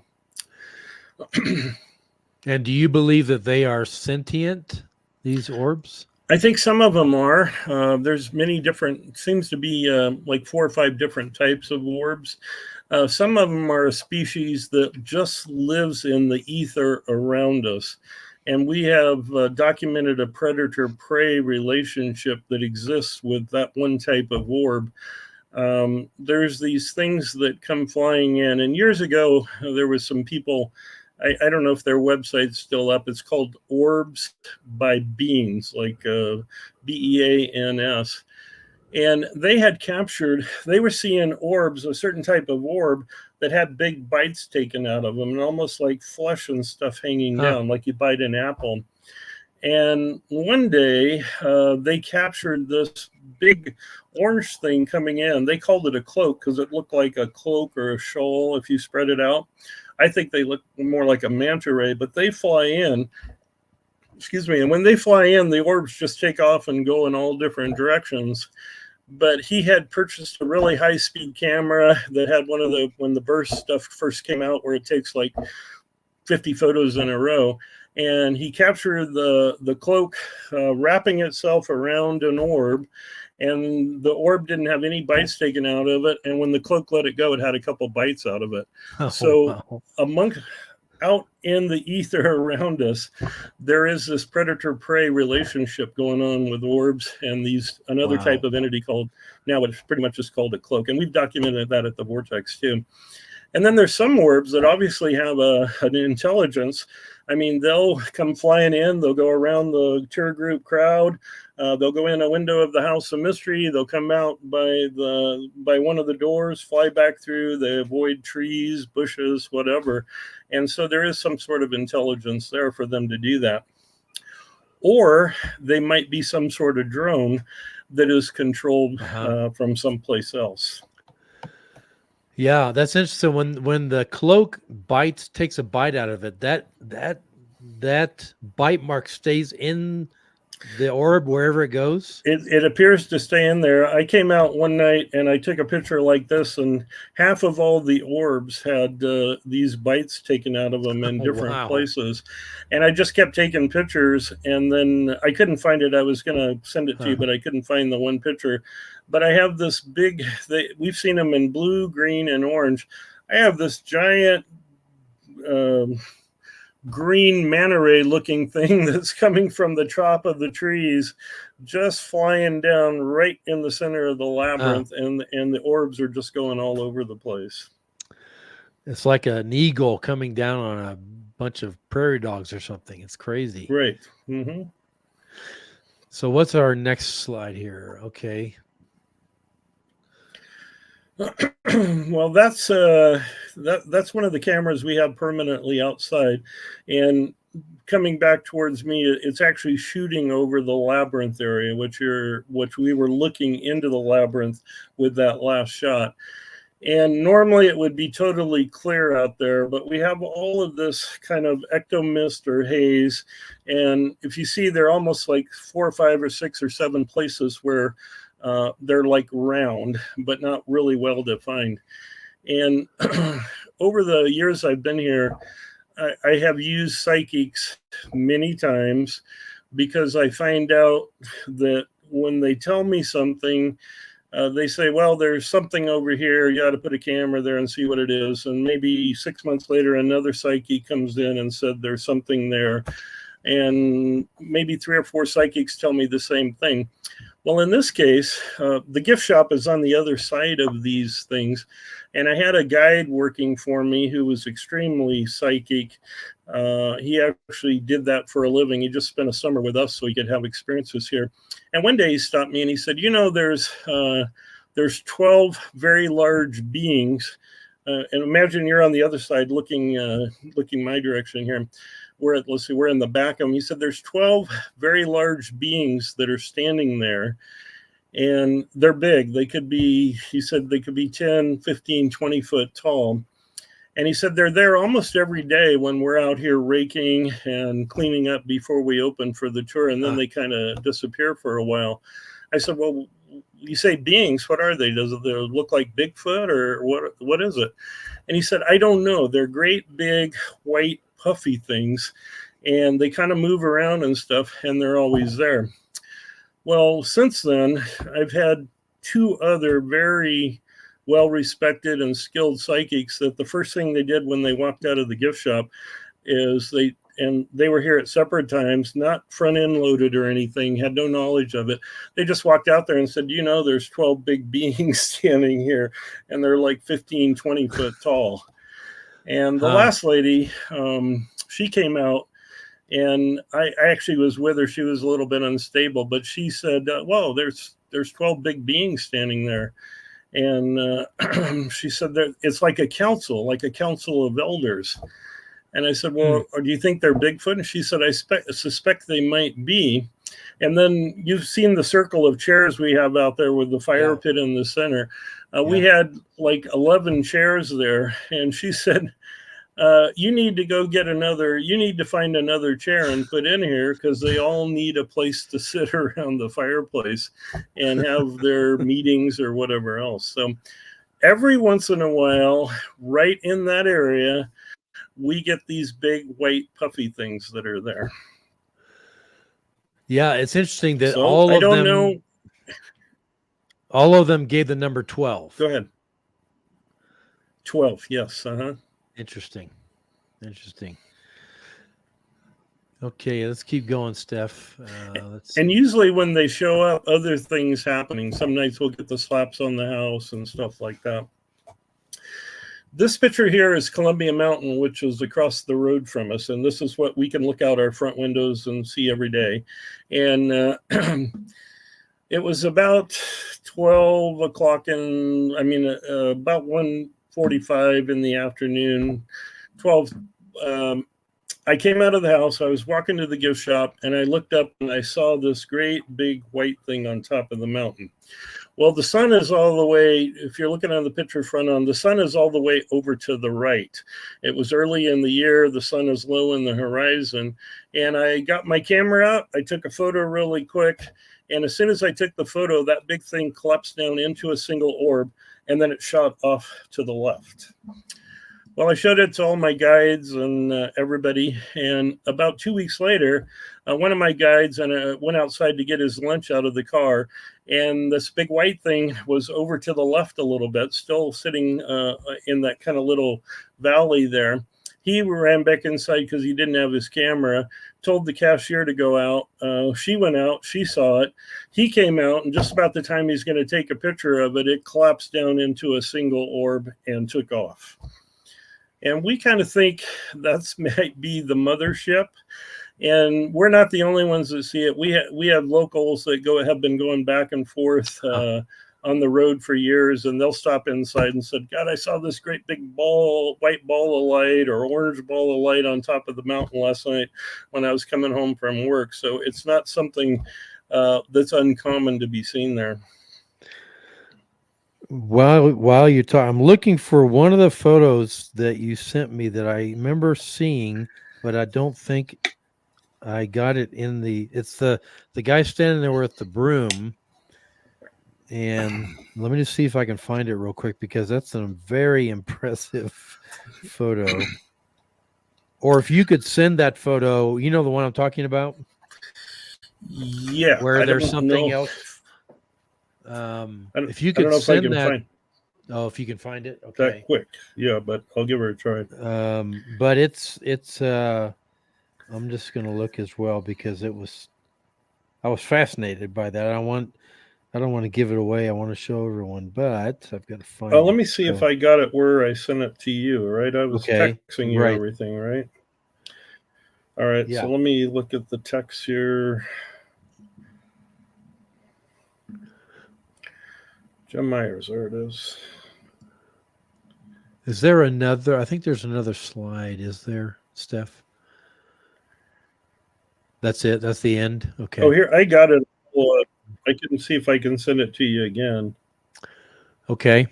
And do you believe that they are sentient, these orbs? I think some of them are. There's many different, seems to be like 4 or 5 different types of orbs. Some of them are a species that just lives in the ether around us. And we have documented a predator-prey relationship that exists with that one type of orb. There's these things that come flying in. And years ago, there was some people, I don't know if their website's still up. It's called Orbs by Beans, like Beans. And they had captured, they were seeing orbs, a certain type of orb that had big bites taken out of them and almost like flesh and stuff hanging down, like you bite an apple. And one day they captured this big orange thing coming in. They called it a cloak because it looked like a cloak or a shawl if you spread it out. I think they look more like a manta ray, but they fly in. Excuse me. And when they fly in, the orbs just take off and go in all different directions. But he had purchased a really high-speed camera that had one of the, when the burst stuff first came out, where it takes like 50 photos in a row. And he captured the cloak wrapping itself around an orb. And the orb didn't have any bites taken out of it. And when the cloak let it go, it had a couple bites out of it. Out in the ether around us, there is this predator-prey relationship going on with orbs and another type of entity called, now it's pretty much just called a cloak. And we've documented that at the Vortex too. And then there's some orbs that obviously have an intelligence. I mean, they'll come flying in, they'll go around the tour group crowd, they'll go in a window of the House of Mystery, they'll come out by one of the doors, fly back through, they avoid trees, bushes, whatever. And so there is some sort of intelligence there for them to do that. or they might be some sort of drone that is controlled from someplace else. Yeah, that's interesting. When the cloak takes a bite out of it, that bite mark stays in the orb wherever it goes. It appears to stay in there. I came out one night and I took a picture like this, and half of all the orbs had these bites taken out of them in different places. And I just kept taking pictures, and then I couldn't find it. I was going to send it to you, but I couldn't find the one picture. But I have this big, we've seen them in blue, green, and orange. I have this giant green manta ray looking thing that's coming from the top of the trees, just flying down right in the center of the labyrinth, and the orbs are just going all over the place. It's like an eagle coming down on a bunch of prairie dogs or something. It's crazy. Right. Mm-hmm. So what's our next slide here? Okay. Well, that's one of the cameras we have permanently outside, and coming back towards me, it's actually shooting over the labyrinth area, which we were looking into the labyrinth with that last shot. And normally it would be totally clear out there, but we have all of this kind of ectomist or haze. And if you see, there are almost like 4 or 5 or 6 or 7 places where they're like round, but not really well defined. And over the years I've been here, I have used psychics many times, because I find out that when they tell me something, they say, well, there's something over here. You got to put a camera there and see what it is. And maybe 6 months later, another psychic comes in and said there's something there. And maybe 3 or 4 psychics tell me the same thing. Well, in this case, the gift shop is on the other side of these things. And I had a guide working for me who was extremely psychic. He actually did that for a living. He just spent a summer with us so he could have experiences here. And one day he stopped me and he said, you know, there's 12 very large beings. And imagine you're on the other side looking my direction here. We're in the back of him. He said, there's 12 very large beings that are standing there, and they're big. He said they could be 10, 15, 20 foot tall. And he said, they're there almost every day when we're out here raking and cleaning up before we open for the tour. And then they kind of disappear for a while. I said, well, you say beings, what are they? Does it look like Bigfoot, or what is it? And he said, I don't know. They're great, big, white, puffy things, and they kind of move around and stuff, and they're always there. Well, since then, I've had 2 other very well-respected and skilled psychics that the first thing they did when they walked out of the gift shop is they were here at separate times, not front-end loaded or anything, had no knowledge of it. They just walked out there and said, you know, there's 12 big beings standing here, and they're like 15, 20 foot tall. And the last lady, she came out, and I actually was with her. She was a little bit unstable, but she said, whoa, there's 12 big beings standing there. And she said that it's like a council of elders. And I said, well, do you think they're Bigfoot? And she said, I suspect they might be. And then you've seen the circle of chairs we have out there with the fire pit in the center. We had like 11 chairs there. And she said, you need to find another chair and put in here, because they all need a place to sit around the fireplace and have their meetings or whatever else. So every once in a while, right in that area, we get these big white puffy things that are there. Yeah, it's interesting that all of them gave the number 12. Go ahead. 12, yes. Interesting. Okay, let's keep going, Steph. And usually when they show up, other things happening. Some nights we'll get the slaps on the house and stuff like that. This picture here is Columbia Mountain, which is across the road from us. And this is what we can look out our front windows and see every day. And it was about 12 o'clock about 1:45 in the afternoon. I came out of the house. I was walking to the gift shop, and I looked up and I saw this great big white thing on top of the mountain. Well, the sun is all the way, if you're looking on the picture front on, the sun is all the way over to the right. It was early in the year. The sun is low in the horizon. And I got my camera out. I took a photo really quick. And as soon as I took the photo, that big thing collapsed down into a single orb, and then it shot off to the left. Well, I showed it to all my guides and everybody. And about 2 weeks later, one of my guides went outside to get his lunch out of the car. And this big white thing was over to the left a little bit, still sitting in that kind of little valley there. He ran back inside because he didn't have his camera, told the cashier to go out. She went out. She saw it. He came out, and just about the time he's going to take a picture of it, it collapsed down into a single orb and took off. And we kind of think that's might be the mothership. And we're not the only ones that see it. We have locals that have been going back and forth on the road for years, and they'll stop inside and said, God, I saw this great big white ball of light or orange ball of light on top of the mountain last night when I was coming home from work. So it's not something that's uncommon to be seen there. While you talk, I'm looking for one of the photos that you sent me that I remember seeing, but I don't think I got it in it's the guy standing there with the broom. And let me just see if I can find it real quick, because that's a very impressive photo. Or if you could send that photo, you know the one I'm talking about? Yeah. Where there's something else. If you could send that. Oh, if you can find it. Okay. That quick. Yeah, but I'll give her a try. But it's I'm just going to look as well, because I was fascinated by that. I don't want to give it away. I want to show everyone, but I've got to find it. Let me see if I got it where I sent it to you, right? I was texting you everything, right? All right, yeah. So let me look at the text here. Jim Myers, there it is. Is there another? I think there's another slide. Is there, Steph? That's it? That's the end? Okay. Oh, here, I got it. I can see if I can send it to you again. Okay.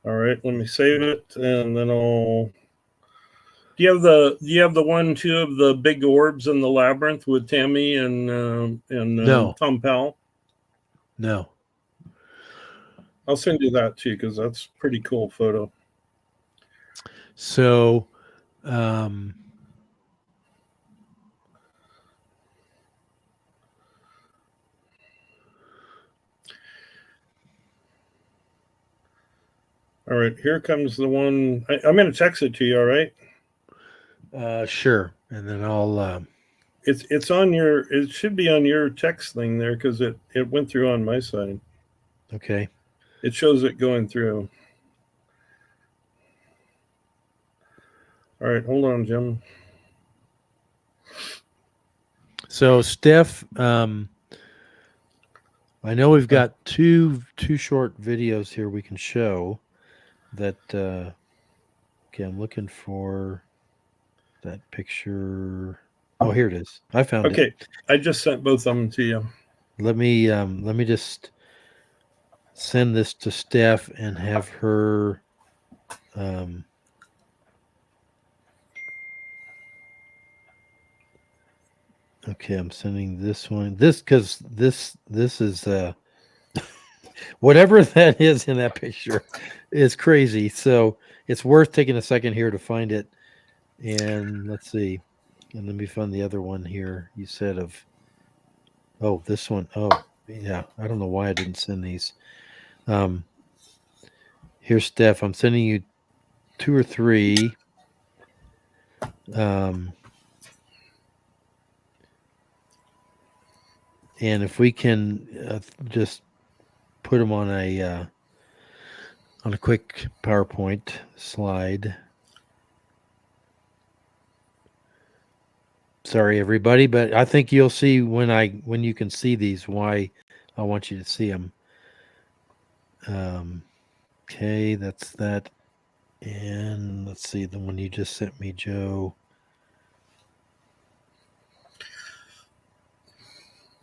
All right, let me save it, and then I'll. Do you have the 1, 2 of the big orbs in the labyrinth with Tammy and no. Tom Powell? No. I'll send you that too, because that's a pretty cool photo. So, all right, here comes the one. I'm going to text it to you, all right? Sure. And then I'll... It's on your... It should be on your text thing there, because it went through on my side. Okay. It shows it going through. All right, hold on, Jim. So, Steph, I know we've got two short videos here we can show that... okay, I'm looking for that picture. Oh, here it is. I found it. Okay, I just sent both of them to you. Let me just send this to Steph and have her okay, I'm sending this one. Because this is whatever that is in that picture is crazy. So it's worth taking a second here to find it. And let's see. And let me find the other one here. You said this one. Oh, yeah. I don't know why I didn't send these. Here's Steph. I'm sending you 2 or 3. And if we can just put them on a quick PowerPoint slide. Sorry, everybody, but I think you'll see when you can see these why I want you to see them. Okay, that's that. And let's see, the one you just sent me, Joe.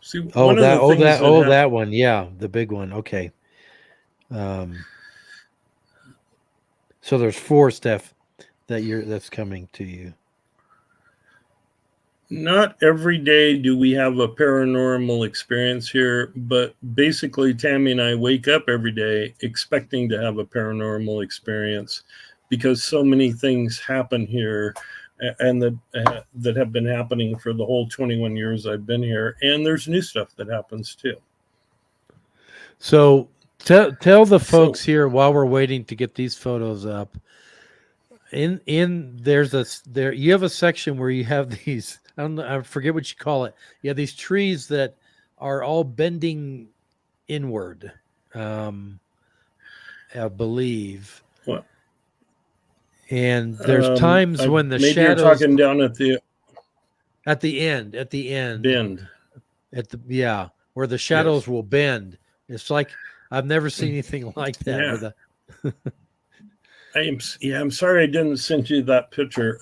See, that one. Yeah, the big one. Okay. So there's 4, Steph, that's coming to you. Not every day do we have a paranormal experience here, but basically Tammy and I wake up every day expecting to have a paranormal experience because so many things happen here and that have been happening for the whole 21 years I've been here. And there's new stuff that happens too. So tell the folks here while we're waiting to get these photos up. You have a section where you have these, I forget what you call it. You have these trees that are all bending inward, I believe. What? And there's times when the shadows. You're talking down at the end. Bend. Where the shadows will bend. It's like I've never seen anything like that. Yeah. I'm sorry I didn't send you that picture.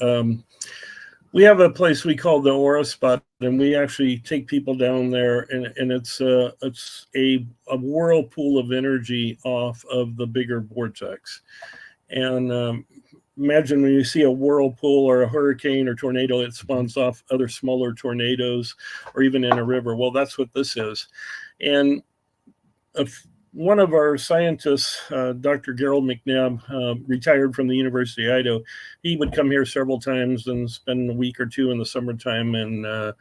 We have a place we call the Aura Spot, and we actually take people down there, and it's a whirlpool of energy off of the bigger vortex. And imagine when you see a whirlpool or a hurricane or tornado, it spawns off other smaller tornadoes, or even in a river. Well, that's what this is. And one of our scientists, Dr. Gerald McNabb, retired from the University of Idaho. He would come here several times and spend a week or two in the summertime and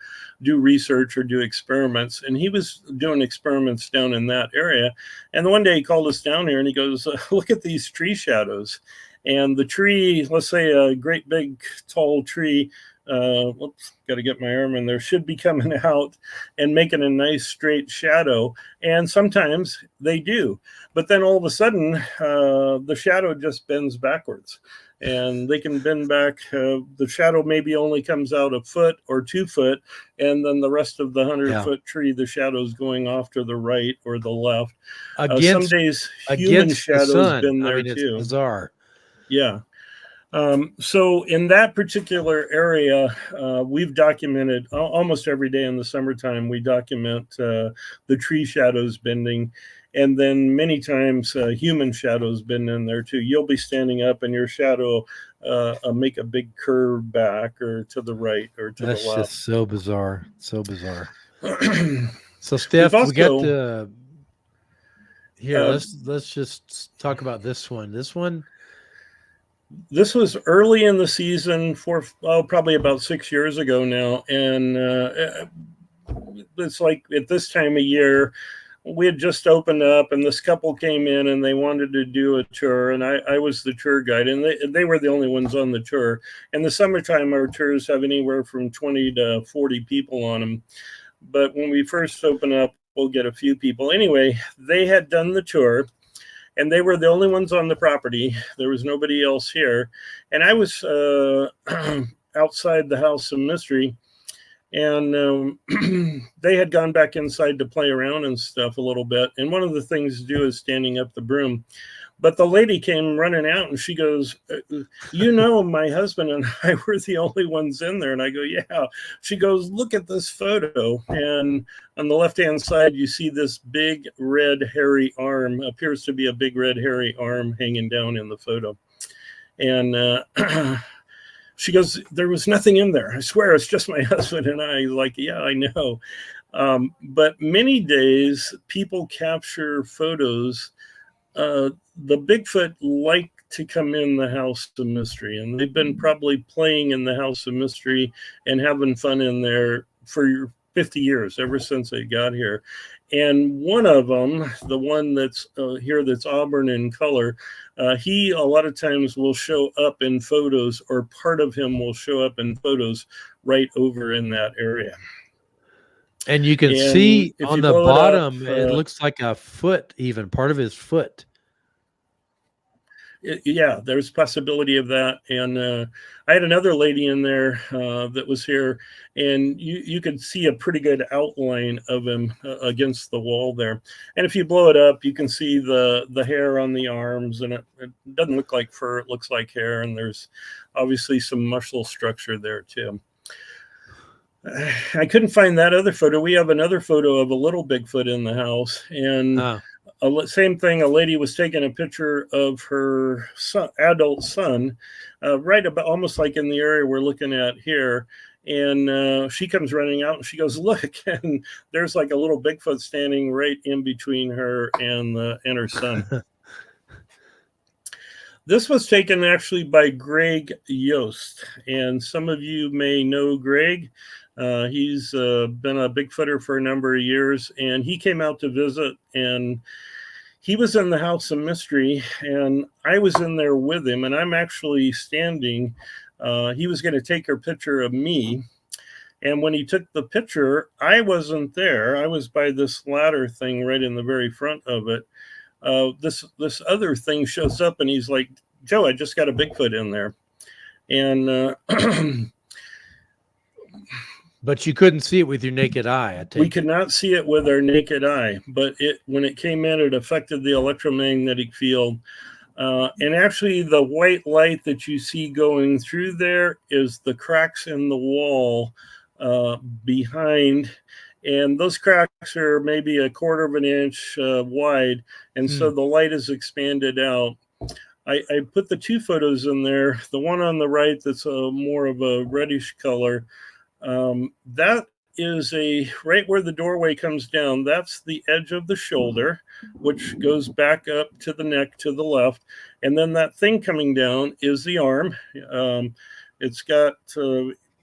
do research or do experiments. And he was doing experiments down in that area. And one day he called us down here and he goes, look at these tree shadows. And the tree, let's say a great big tall tree, got to get my arm in there, should be coming out and making a nice straight shadow. And sometimes they do. But then all of a sudden, the shadow just bends backwards. And they can bend back. The shadow maybe only comes out a foot or 2 foot. And then the rest of the 100-foot tree, the shadow's going off to the right or the left. Some days, human shadows bend there too. It's bizarre. Yeah. So in that particular area, we've documented almost every day in the summertime, we document the tree shadows bending. And then many times human shadows bend in there too. You'll be standing up and your shadow make a big curve back or to the right or to the left. That's just so bizarre. So bizarre. So Steph, we got the... Here, let's just talk about this one. This was early in the season, probably about 6 years ago now. And it's like at this time of year, we had just opened up and this couple came in and they wanted to do a tour. And I was the tour guide and they were the only ones on the tour. In the summertime, our tours have anywhere from 20 to 40 people on them. But when we first open up, we'll get a few people. Anyway, they had done the tour. And they were the only ones on the property. There was nobody else here. And I was outside the House of Mystery. And they had gone back inside to play around and stuff a little bit. And one of the things to do is standing up the broom. But the lady came running out and she goes, my husband and I were the only ones in there. And I go, yeah. She goes, look at this photo. And on the left-hand side, you see this big red hairy arm, appears to be a big red hairy arm hanging down in the photo. And she goes, there was nothing in there. I swear it's just my husband and I. Like, yeah, I know. But many days people capture photos. The Bigfoot like to come in the House of Mystery, and they've been probably playing in the House of Mystery and having fun in there for 50 years, ever since they got here. And one of them, the one that's here that's auburn in color, he a lot of times will show up in photos, or part of him will show up in photos right over in that area. And you can see on the bottom, it looks like a foot, even part of his foot. Yeah, there's possibility of that. And I had another lady in there that was here, and you could see a pretty good outline of him against the wall there. And if you blow it up, you can see the hair on the arms, and it doesn't look like fur, it looks like hair. And there's obviously some muscle structure there too. I couldn't find that other photo. We have another photo of a little Bigfoot in the house, and same thing. A lady was taking a picture of her adult son, right about almost like in the area we're looking at here. And she comes running out and she goes, "Look!" And there's like a little Bigfoot standing right in between her and her son. This was taken actually by Greg Yost, and some of you may know Greg. He's been a Bigfooter for a number of years, and he came out to visit, and he was in the House of Mystery, and I was in there with him, and I'm actually standing. He was going to take a picture of me, and when he took the picture, I wasn't there. I was by this ladder thing right in the very front of it. This other thing shows up, and he's like, "Joe, I just got a Bigfoot in there." And but you couldn't see it with your naked eye. We could not see it with our naked eye, but when it came in, it affected the electromagnetic field. And actually, the white light that you see going through there is the cracks in the wall behind. And those cracks are maybe 1/4 of an inch wide. And so the light is expanded out. I put the two photos in there. The one on the right that's more of a reddish color. That is right where the doorway comes down. That's the edge of the shoulder, which goes back up to the neck to the left. And then that thing coming down is the arm. It's got,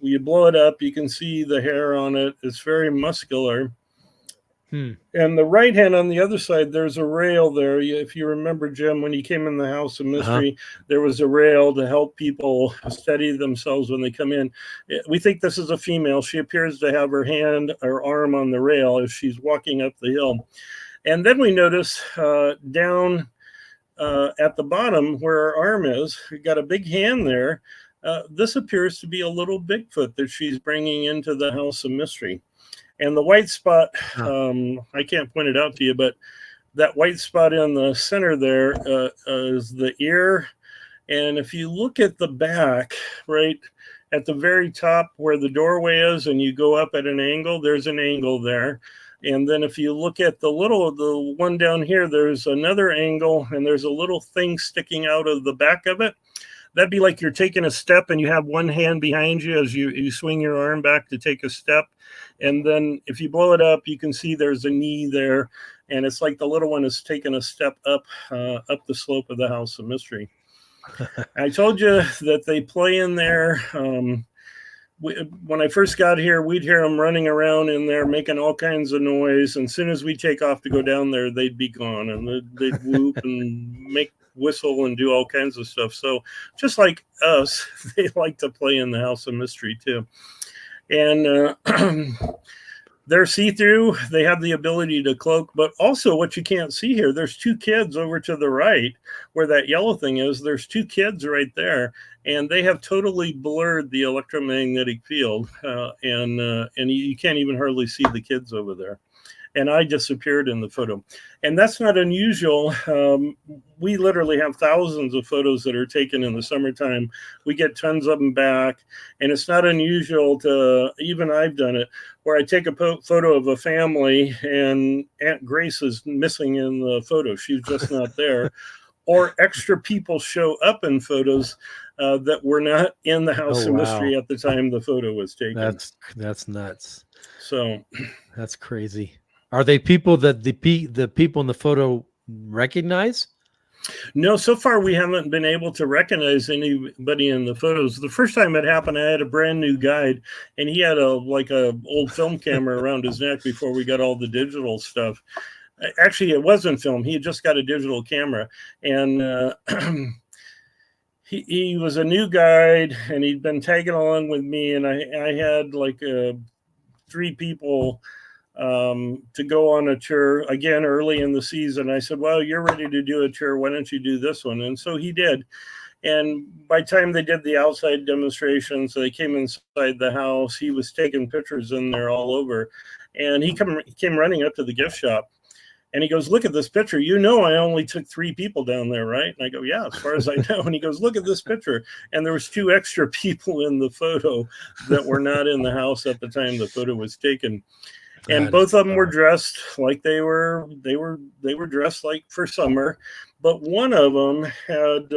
you blow it up, you can see the hair on it. It's very muscular. And the right hand on the other side, there's a rail there. If you remember, Jim, when you came in the House of Mystery, there was a rail to help people steady themselves when they come in. We think this is a female. She appears to have her hand or arm on the rail as she's walking up the hill. And then we notice down at the bottom where her arm is, we got a big hand there. This appears to be a little Bigfoot that she's bringing into the House of Mystery. And the white spot, I can't point it out to you, but that white spot in the center there is the ear. And if you look at the back, right at the very top where the doorway is, and you go up at an angle, there's an angle there. And then if you look at the one down here, there's another angle, and there's a little thing sticking out of the back of it. That'd be like you're taking a step and you have one hand behind you as you swing your arm back to take a step. And then if you blow it up, you can see there's a knee there. And it's like the little one is taking a step up the slope of the House of Mystery. I told you that they play in there. When I first got here, we'd hear them running around in there, making all kinds of noise. And as soon as we take off to go down there, they'd be gone. And they'd whoop and whistle and do all kinds of stuff. So just like us, they like to play in the House of Mystery too. And they're see-through. They have the ability to cloak, but also what you can't see here, there's two kids over to the right where that yellow thing is. There's two kids right there, and they have totally blurred the electromagnetic field. And you can't even hardly see the kids over there. And I disappeared in the photo. And that's not unusual. We literally have thousands of photos that are taken in the summertime. We get tons of them back. And it's not unusual even I've done it, where I take a photo of a family and Aunt Grace is missing in the photo. She's just not there. Or extra people show up in photos that were not in the House of Mystery at the time the photo was taken. That's nuts. So that's crazy. Are they people that the people in the photo recognize? No, so far we haven't been able to recognize anybody in the photos. The first time it happened, I had a brand new guide, and he had a old film camera around his neck before we got all the digital stuff. Actually, it wasn't film. He had just got a digital camera, and he was a new guide, and he'd been tagging along with me, and I had 3 people to go on a tour again early in the season. I said, well, you're ready to do a tour. Why don't you do this one? And so he did. And by the time they did the outside demonstrations, they came inside the house. He was taking pictures in there all over. And he came running up to the gift shop. And he goes, look at this picture. You know, I only took 3 people down there, right? And I go, yeah, as far as I know. And he goes, look at this picture. And there was 2 extra people in the photo that were not in the house at the time the photo was taken. And both of them were dressed like they were dressed like for summer. But one of them had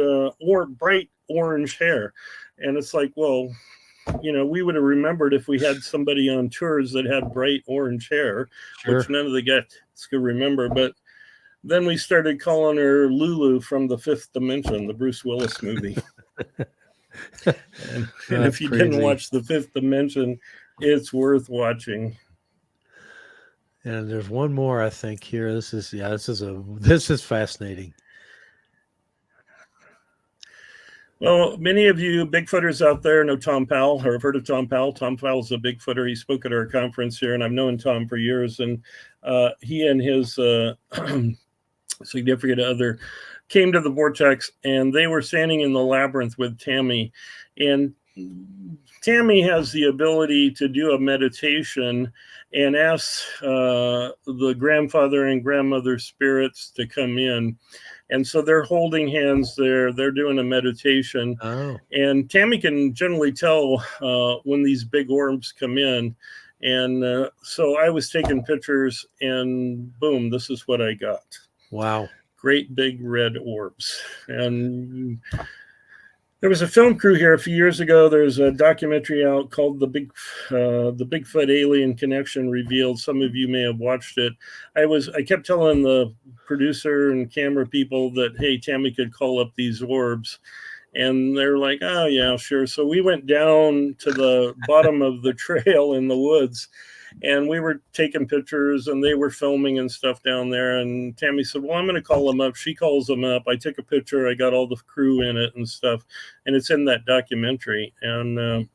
bright orange hair. And it's like, well, you know, we would have remembered if we had somebody on tours that had bright orange hair, which none of the guys could remember. But then we started calling her Lulu from The Fifth Dimension, the Bruce Willis movie. and if you didn't watch The Fifth Dimension, it's worth watching. And there's one more, I think, here. This is fascinating. Well, many of you Bigfooters out there know Tom Powell or have heard of Tom Powell. Tom Powell's a Bigfooter. He spoke at our conference here, and I've known Tom for years. And he and his significant other came to the Vortex, and they were standing in the labyrinth with Tammy. And Tammy has the ability to do a meditation and ask the grandfather and grandmother spirits to come in. And so they're holding hands there. They're doing a meditation. Oh. And Tammy can generally tell when these big orbs come in. And so I was taking pictures, and boom, this is what I got. Wow. Great big red orbs. And there was a film crew here a few years ago. There's a documentary out called The Bigfoot Alien Connection Revealed. Some of you may have watched it. I kept telling the producer and camera people that, hey, Tammy could call up these orbs. And they're like, oh, yeah, sure. So we went down to the bottom of the trail in the woods, and we were taking pictures, and they were filming and stuff down there. And Tammy said, well, I'm going to call them up. She calls them up. I took a picture. I got all the crew in it and stuff. And it's in that documentary. And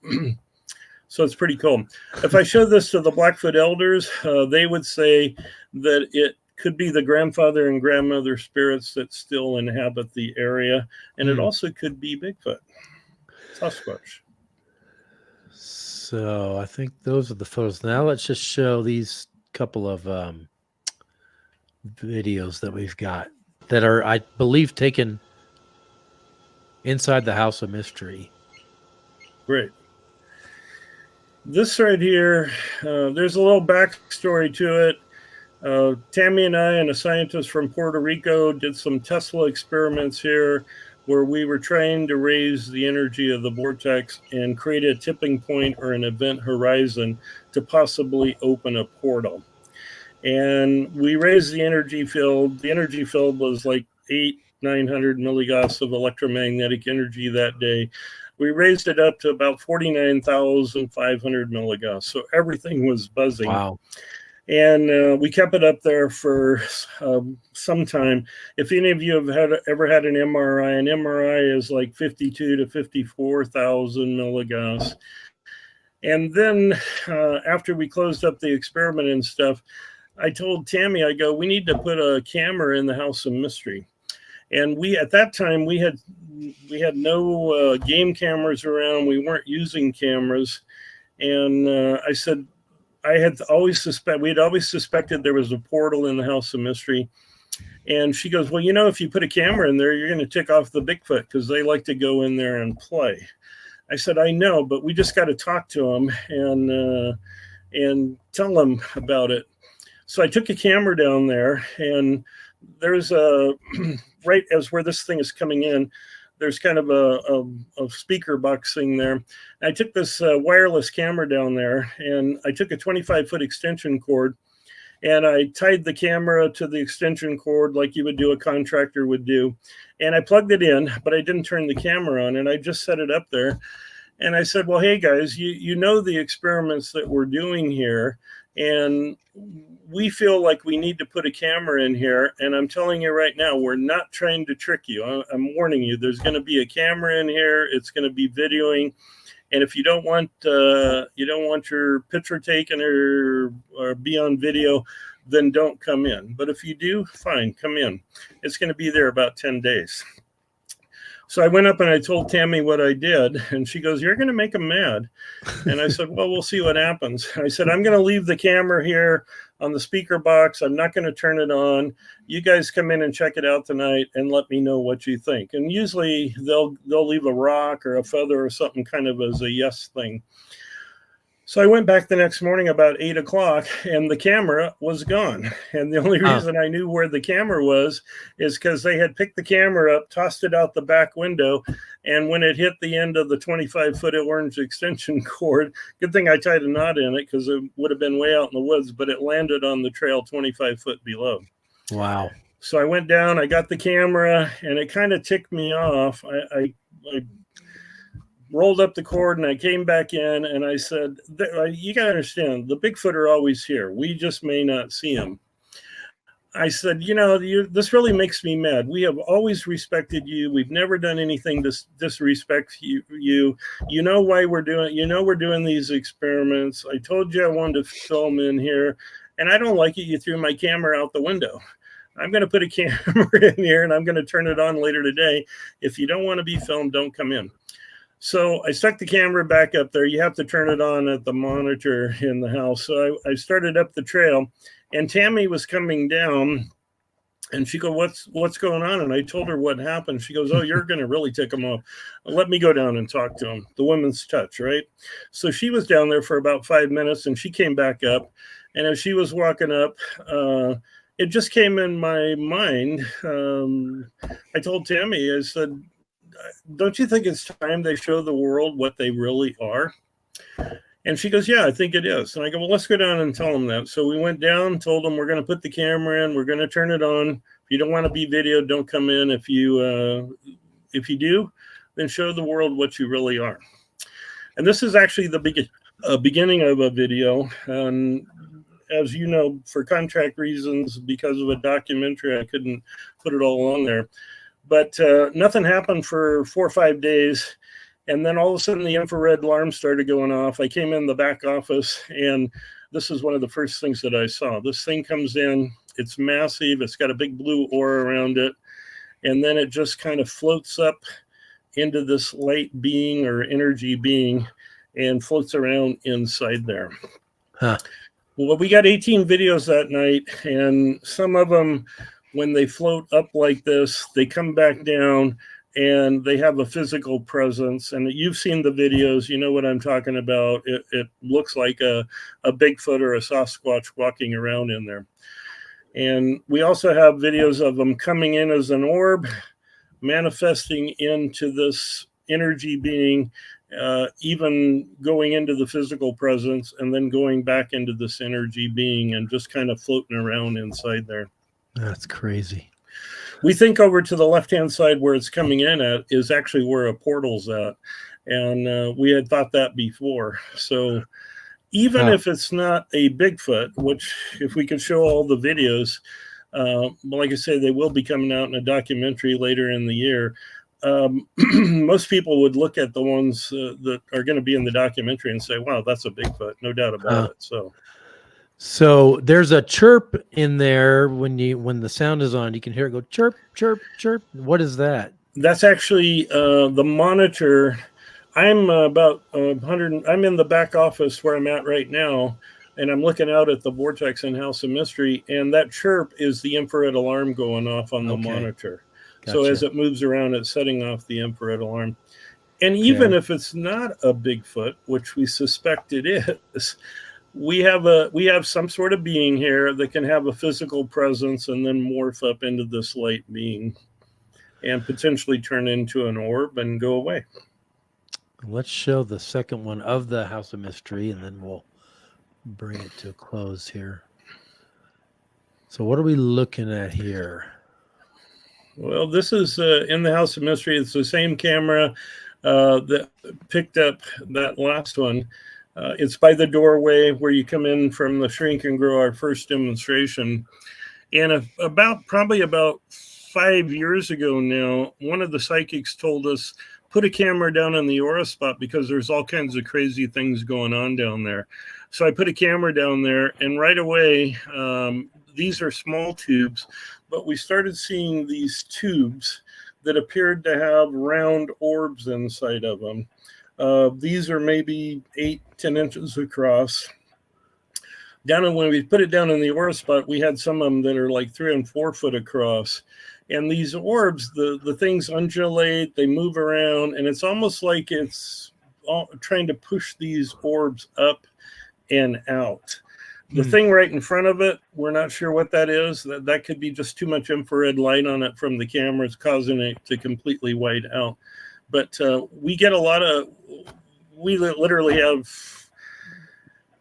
so it's pretty cool. If I showed this to the Blackfoot elders, they would say that it could be the grandfather and grandmother spirits that still inhabit the area. And it also could be Bigfoot, Sasquatch. So I think those are the photos. Now let's just show these couple of videos that we've got that are, I believe, taken inside the House of Mystery. Great. This right here, there's a little backstory to it. Tammy and I and a scientist from Puerto Rico did some Tesla experiments here where we were trying to raise the energy of the vortex and create a tipping point or an event horizon to possibly open a portal. And we raised the energy field. The energy field was like 900 milligauss of electromagnetic energy that day. We raised it up to about 49,500 milligauss. So everything was buzzing. Wow. And we kept it up there for some time. If any of you have ever had an MRI is like 52 to 54,000 milligauss. And then after we closed up the experiment and stuff, I told Tammy, I go, we need to put a camera in the House of Mystery. And at that time, we had no game cameras around. We weren't using cameras. And I said, we had always suspected there was a portal in the House of Mystery. And she goes, well, if you put a camera in there, you're going to tick off the Bigfoot because they like to go in there and play. I said, I know, but we just got to talk to them and tell them about it. So I took a camera down there, and there's right as where this thing is coming in, there's kind of a speaker box thing there. I took this wireless camera down there, and I took a 25-foot extension cord, and I tied the camera to the extension cord like you would do, a contractor would do. And I plugged it in, but I didn't turn the camera on, and I just set it up there. And I said, well, hey, guys, you know the experiments that we're doing here, and we feel like we need to put a camera in here. And I'm telling you right now, we're not trying to trick you. I'm warning you, there's going to be a camera in here. It's going to be videoing. And if you don't want your picture taken or be on video, then don't come in. But if you do, fine, come in. It's going to be there about 10 days. So I went up and I told Tammy what I did, and she goes, "You're going to make them mad." And I said, "Well, we'll see what happens." I said, "I'm going to leave the camera here on the speaker box. I'm not going to turn it on. You guys come in and check it out tonight and let me know what you think." And usually they'll leave a rock or a feather or something kind of as a yes thing. So I went back the next morning about 8 o'clock and the camera was gone. And the only reason I knew where the camera was is because they had picked the camera up, tossed it out the back window. And when it hit the end of the 25-foot orange extension cord, good thing I tied a knot in it because it would have been way out in the woods, but it landed on the trail 25 foot below. Wow. So I went down, I got the camera, and it kind of ticked me off. I rolled up the cord and I came back in and I said, "You got to understand, the Bigfoot are always here. We just may not see them." I said, "This really makes me mad. We have always respected you. We've never done anything to disrespect you. You know why we're doing these experiments. I told you I wanted to film in here, and I don't like it. You threw my camera out the window. I'm going to put a camera in here and I'm going to turn it on later today. If you don't want to be filmed, don't come in." So I stuck the camera back up there. You have to turn it on at the monitor in the house. So I started up the trail, and Tammy was coming down, and she goes, what's going on? And I told her what happened. She goes, "Oh, you're going to really tick them off. Let me go down and talk to him." The woman's touch, right? So she was down there for about 5 minutes, and she came back up. And as she was walking up, it just came in my mind. I told Tammy, I said, "Don't you think it's time they show the world what they really are?" And she goes, "Yeah, I think it is." And I go, "Well, let's go down and tell them that." So we went down, told them we're going to put the camera in, we're going to turn it on. If you don't want to be videoed, don't come in. If you do, then show the world what you really are. And this is actually the beginning of a video. And as you know, for contract reasons, because of a documentary, I couldn't put it all on there. But nothing happened for 4 or 5 days. And then all of a sudden, the infrared alarm started going off. I came in the back office, and this is one of the first things that I saw. This thing comes in. It's massive. It's got a big blue aura around it. And then it just kind of floats up into this light being or energy being and floats around inside there. Huh. Well, we got 18 videos that night, and some of them, when they float up like this, they come back down and they have a physical presence. And you've seen the videos, you know what I'm talking about. It looks like a Bigfoot or a Sasquatch walking around in there. And we also have videos of them coming in as an orb, manifesting into this energy being, even going into the physical presence and then going back into this energy being and just kind of floating around inside there. That's crazy. We think over to the left-hand side where it's coming in at is actually where a portal's at. And we had thought that before. So even if it's not a Bigfoot, which if we could show all the videos, like I say, they will be coming out in a documentary later in the year. Most people would look at the ones that are going to be in the documentary and say, "Wow, that's a Bigfoot," no doubt about it. So there's a chirp in there when the sound is on. You can hear it go chirp, chirp, chirp. What is that? That's actually the monitor. I'm about 100. I'm in the back office where I'm at right now, and I'm looking out at the Vortex and House of Mystery, and that chirp is the infrared alarm going off on the monitor. Gotcha. So as it moves around, it's setting off the infrared alarm. And even if it's not a Bigfoot, which we suspect it is, we have some sort of being here that can have a physical presence and then morph up into this light being and potentially turn into an orb and go away. Let's show the second one of the House of Mystery, and then we'll bring it to a close here. So what are we looking at here? Well, this is in the House of Mystery. It's the same camera that picked up that last one. It's by the doorway where you come in from the Shrink and Grow, our first demonstration. And probably about 5 years ago now, one of the psychics told us put a camera down in the aura spot because there's all kinds of crazy things going on down there. So I put a camera down there, and right away, these are small tubes, but we started seeing these tubes that appeared to have round orbs inside of them. These are maybe 8-10 inches across. When we put it down in the aura spot, we had some of them that are like 3 and 4 foot across. And these orbs, the things undulate, they move around, and it's almost like it's trying to push these orbs up and out. The thing right in front of it, we're not sure what that is. That could be just too much infrared light on it from the cameras, causing it to completely white out. But we get we literally have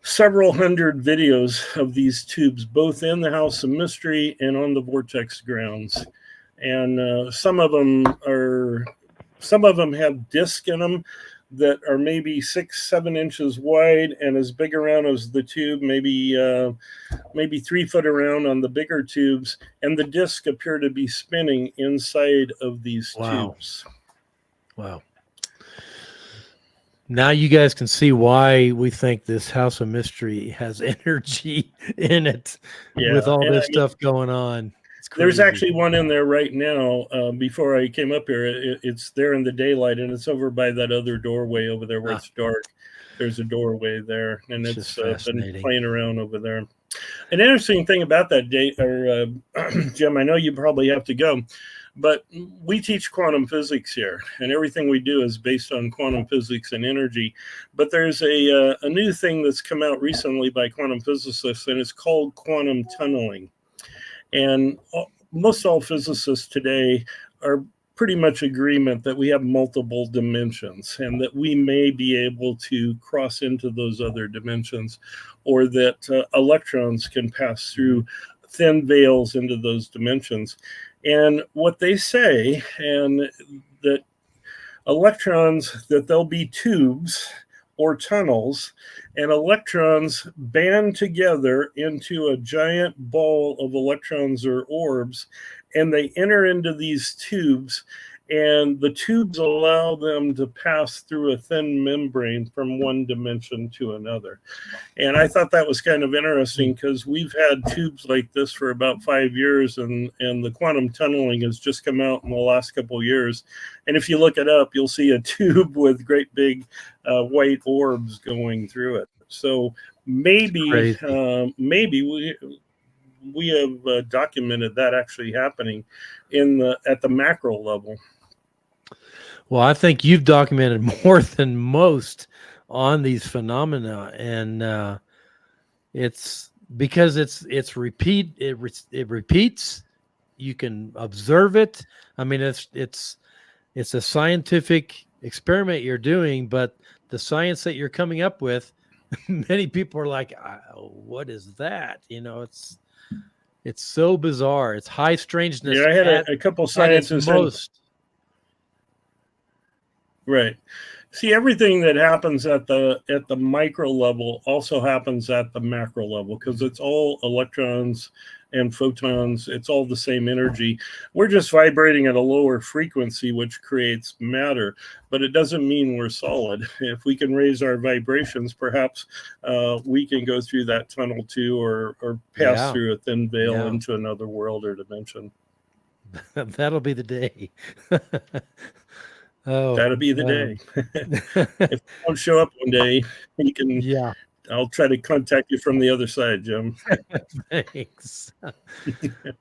several hundred videos of these tubes, both in the House of Mystery and on the Vortex grounds. And some of them have discs in them that are maybe 6-7 inches wide and as big around as the tube, maybe 3 foot around on the bigger tubes, and the discs appear to be spinning inside of these tubes. Wow. Now you guys can see why we think this House of Mystery has energy in it with all this stuff going on. There's actually one in there right now. Before I came up here, it's there in the daylight, and it's over by that other doorway over there where it's dark. There's a doorway there, and it's been playing around over there. An interesting thing about that Jim, I know you probably have to go, but we teach quantum physics here, and everything we do is based on quantum physics and energy. But there's a new thing that's come out recently by quantum physicists, and it's called quantum tunneling. And most all physicists today are pretty much agreement that we have multiple dimensions and that we may be able to cross into those other dimensions, or that electrons can pass through thin veils into those dimensions. And what they say, and that electrons, that there'll be tubes or tunnels, and electrons band together into a giant ball of electrons or orbs, and they enter into these tubes, and the tubes allow them to pass through a thin membrane from one dimension to another. And I thought that was kind of interesting because we've had tubes like this for about 5 years, and the quantum tunneling has just come out in the last couple of years. And if you look it up, you'll see a tube with great big white orbs going through it. So maybe we have documented that actually happening at the macro level. Well, I think you've documented more than most on these phenomena, and it's because it repeats. You can observe it. I mean, it's a scientific experiment you're doing, but the science that you're coming up with, many people are like, "What is that?" You know, it's so bizarre. It's high strangeness. Yeah, I had a couple scientists. Right. See, everything that happens at the micro level also happens at the macro level, because it's all electrons and photons. It's all the same energy. We're just vibrating at a lower frequency, which creates matter, but it doesn't mean we're solid. If we can raise our vibrations, perhaps we can go through that tunnel too, or pass through a thin veil into another world or dimension. That'll be the day. That'll be the day. If you don't show up one day, you can. Yeah. I'll try to contact you from the other side, Jim. Thanks.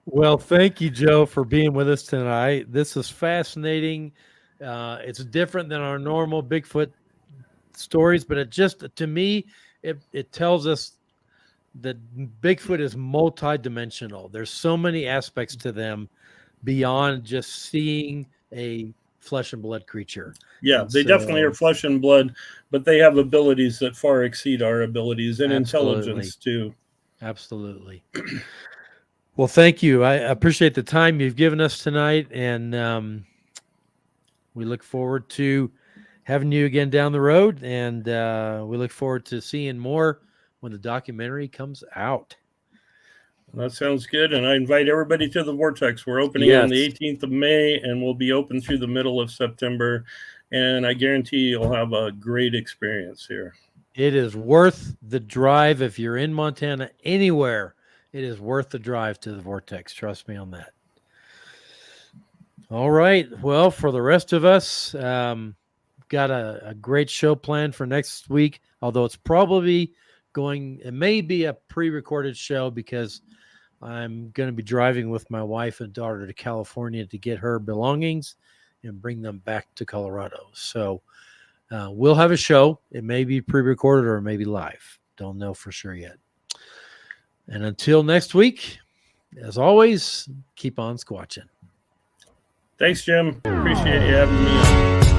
Well, thank you, Joe, for being with us tonight. This is fascinating. It's different than our normal Bigfoot stories, but it just, to me, it tells us that Bigfoot is multidimensional. There's so many aspects to them beyond just seeing a flesh and blood creature. Yeah, they definitely are flesh and blood, but they have abilities that far exceed our abilities, and intelligence too. Absolutely. Well, thank you. I appreciate the time you've given us tonight, and we look forward to having you again down the road, and we look forward to seeing more when the documentary comes out. That sounds good. And I invite everybody to the Vortex. We're opening on the 18th of May, and we'll be open through the middle of September. and I guarantee you'll have a great experience here. It is worth the drive. If you're in Montana anywhere, it is worth the drive to the Vortex. Trust me on that. All right. Well, for the rest of us, got a great show planned for next week, although it's probably it may be a pre-recorded show because I'm going to be driving with my wife and daughter to California to get her belongings and bring them back to Colorado. So we'll have a show. It may be pre-recorded or it may be live. Don't know for sure yet. And until next week, as always, keep on squatching. Thanks, Jim. Appreciate you having me on.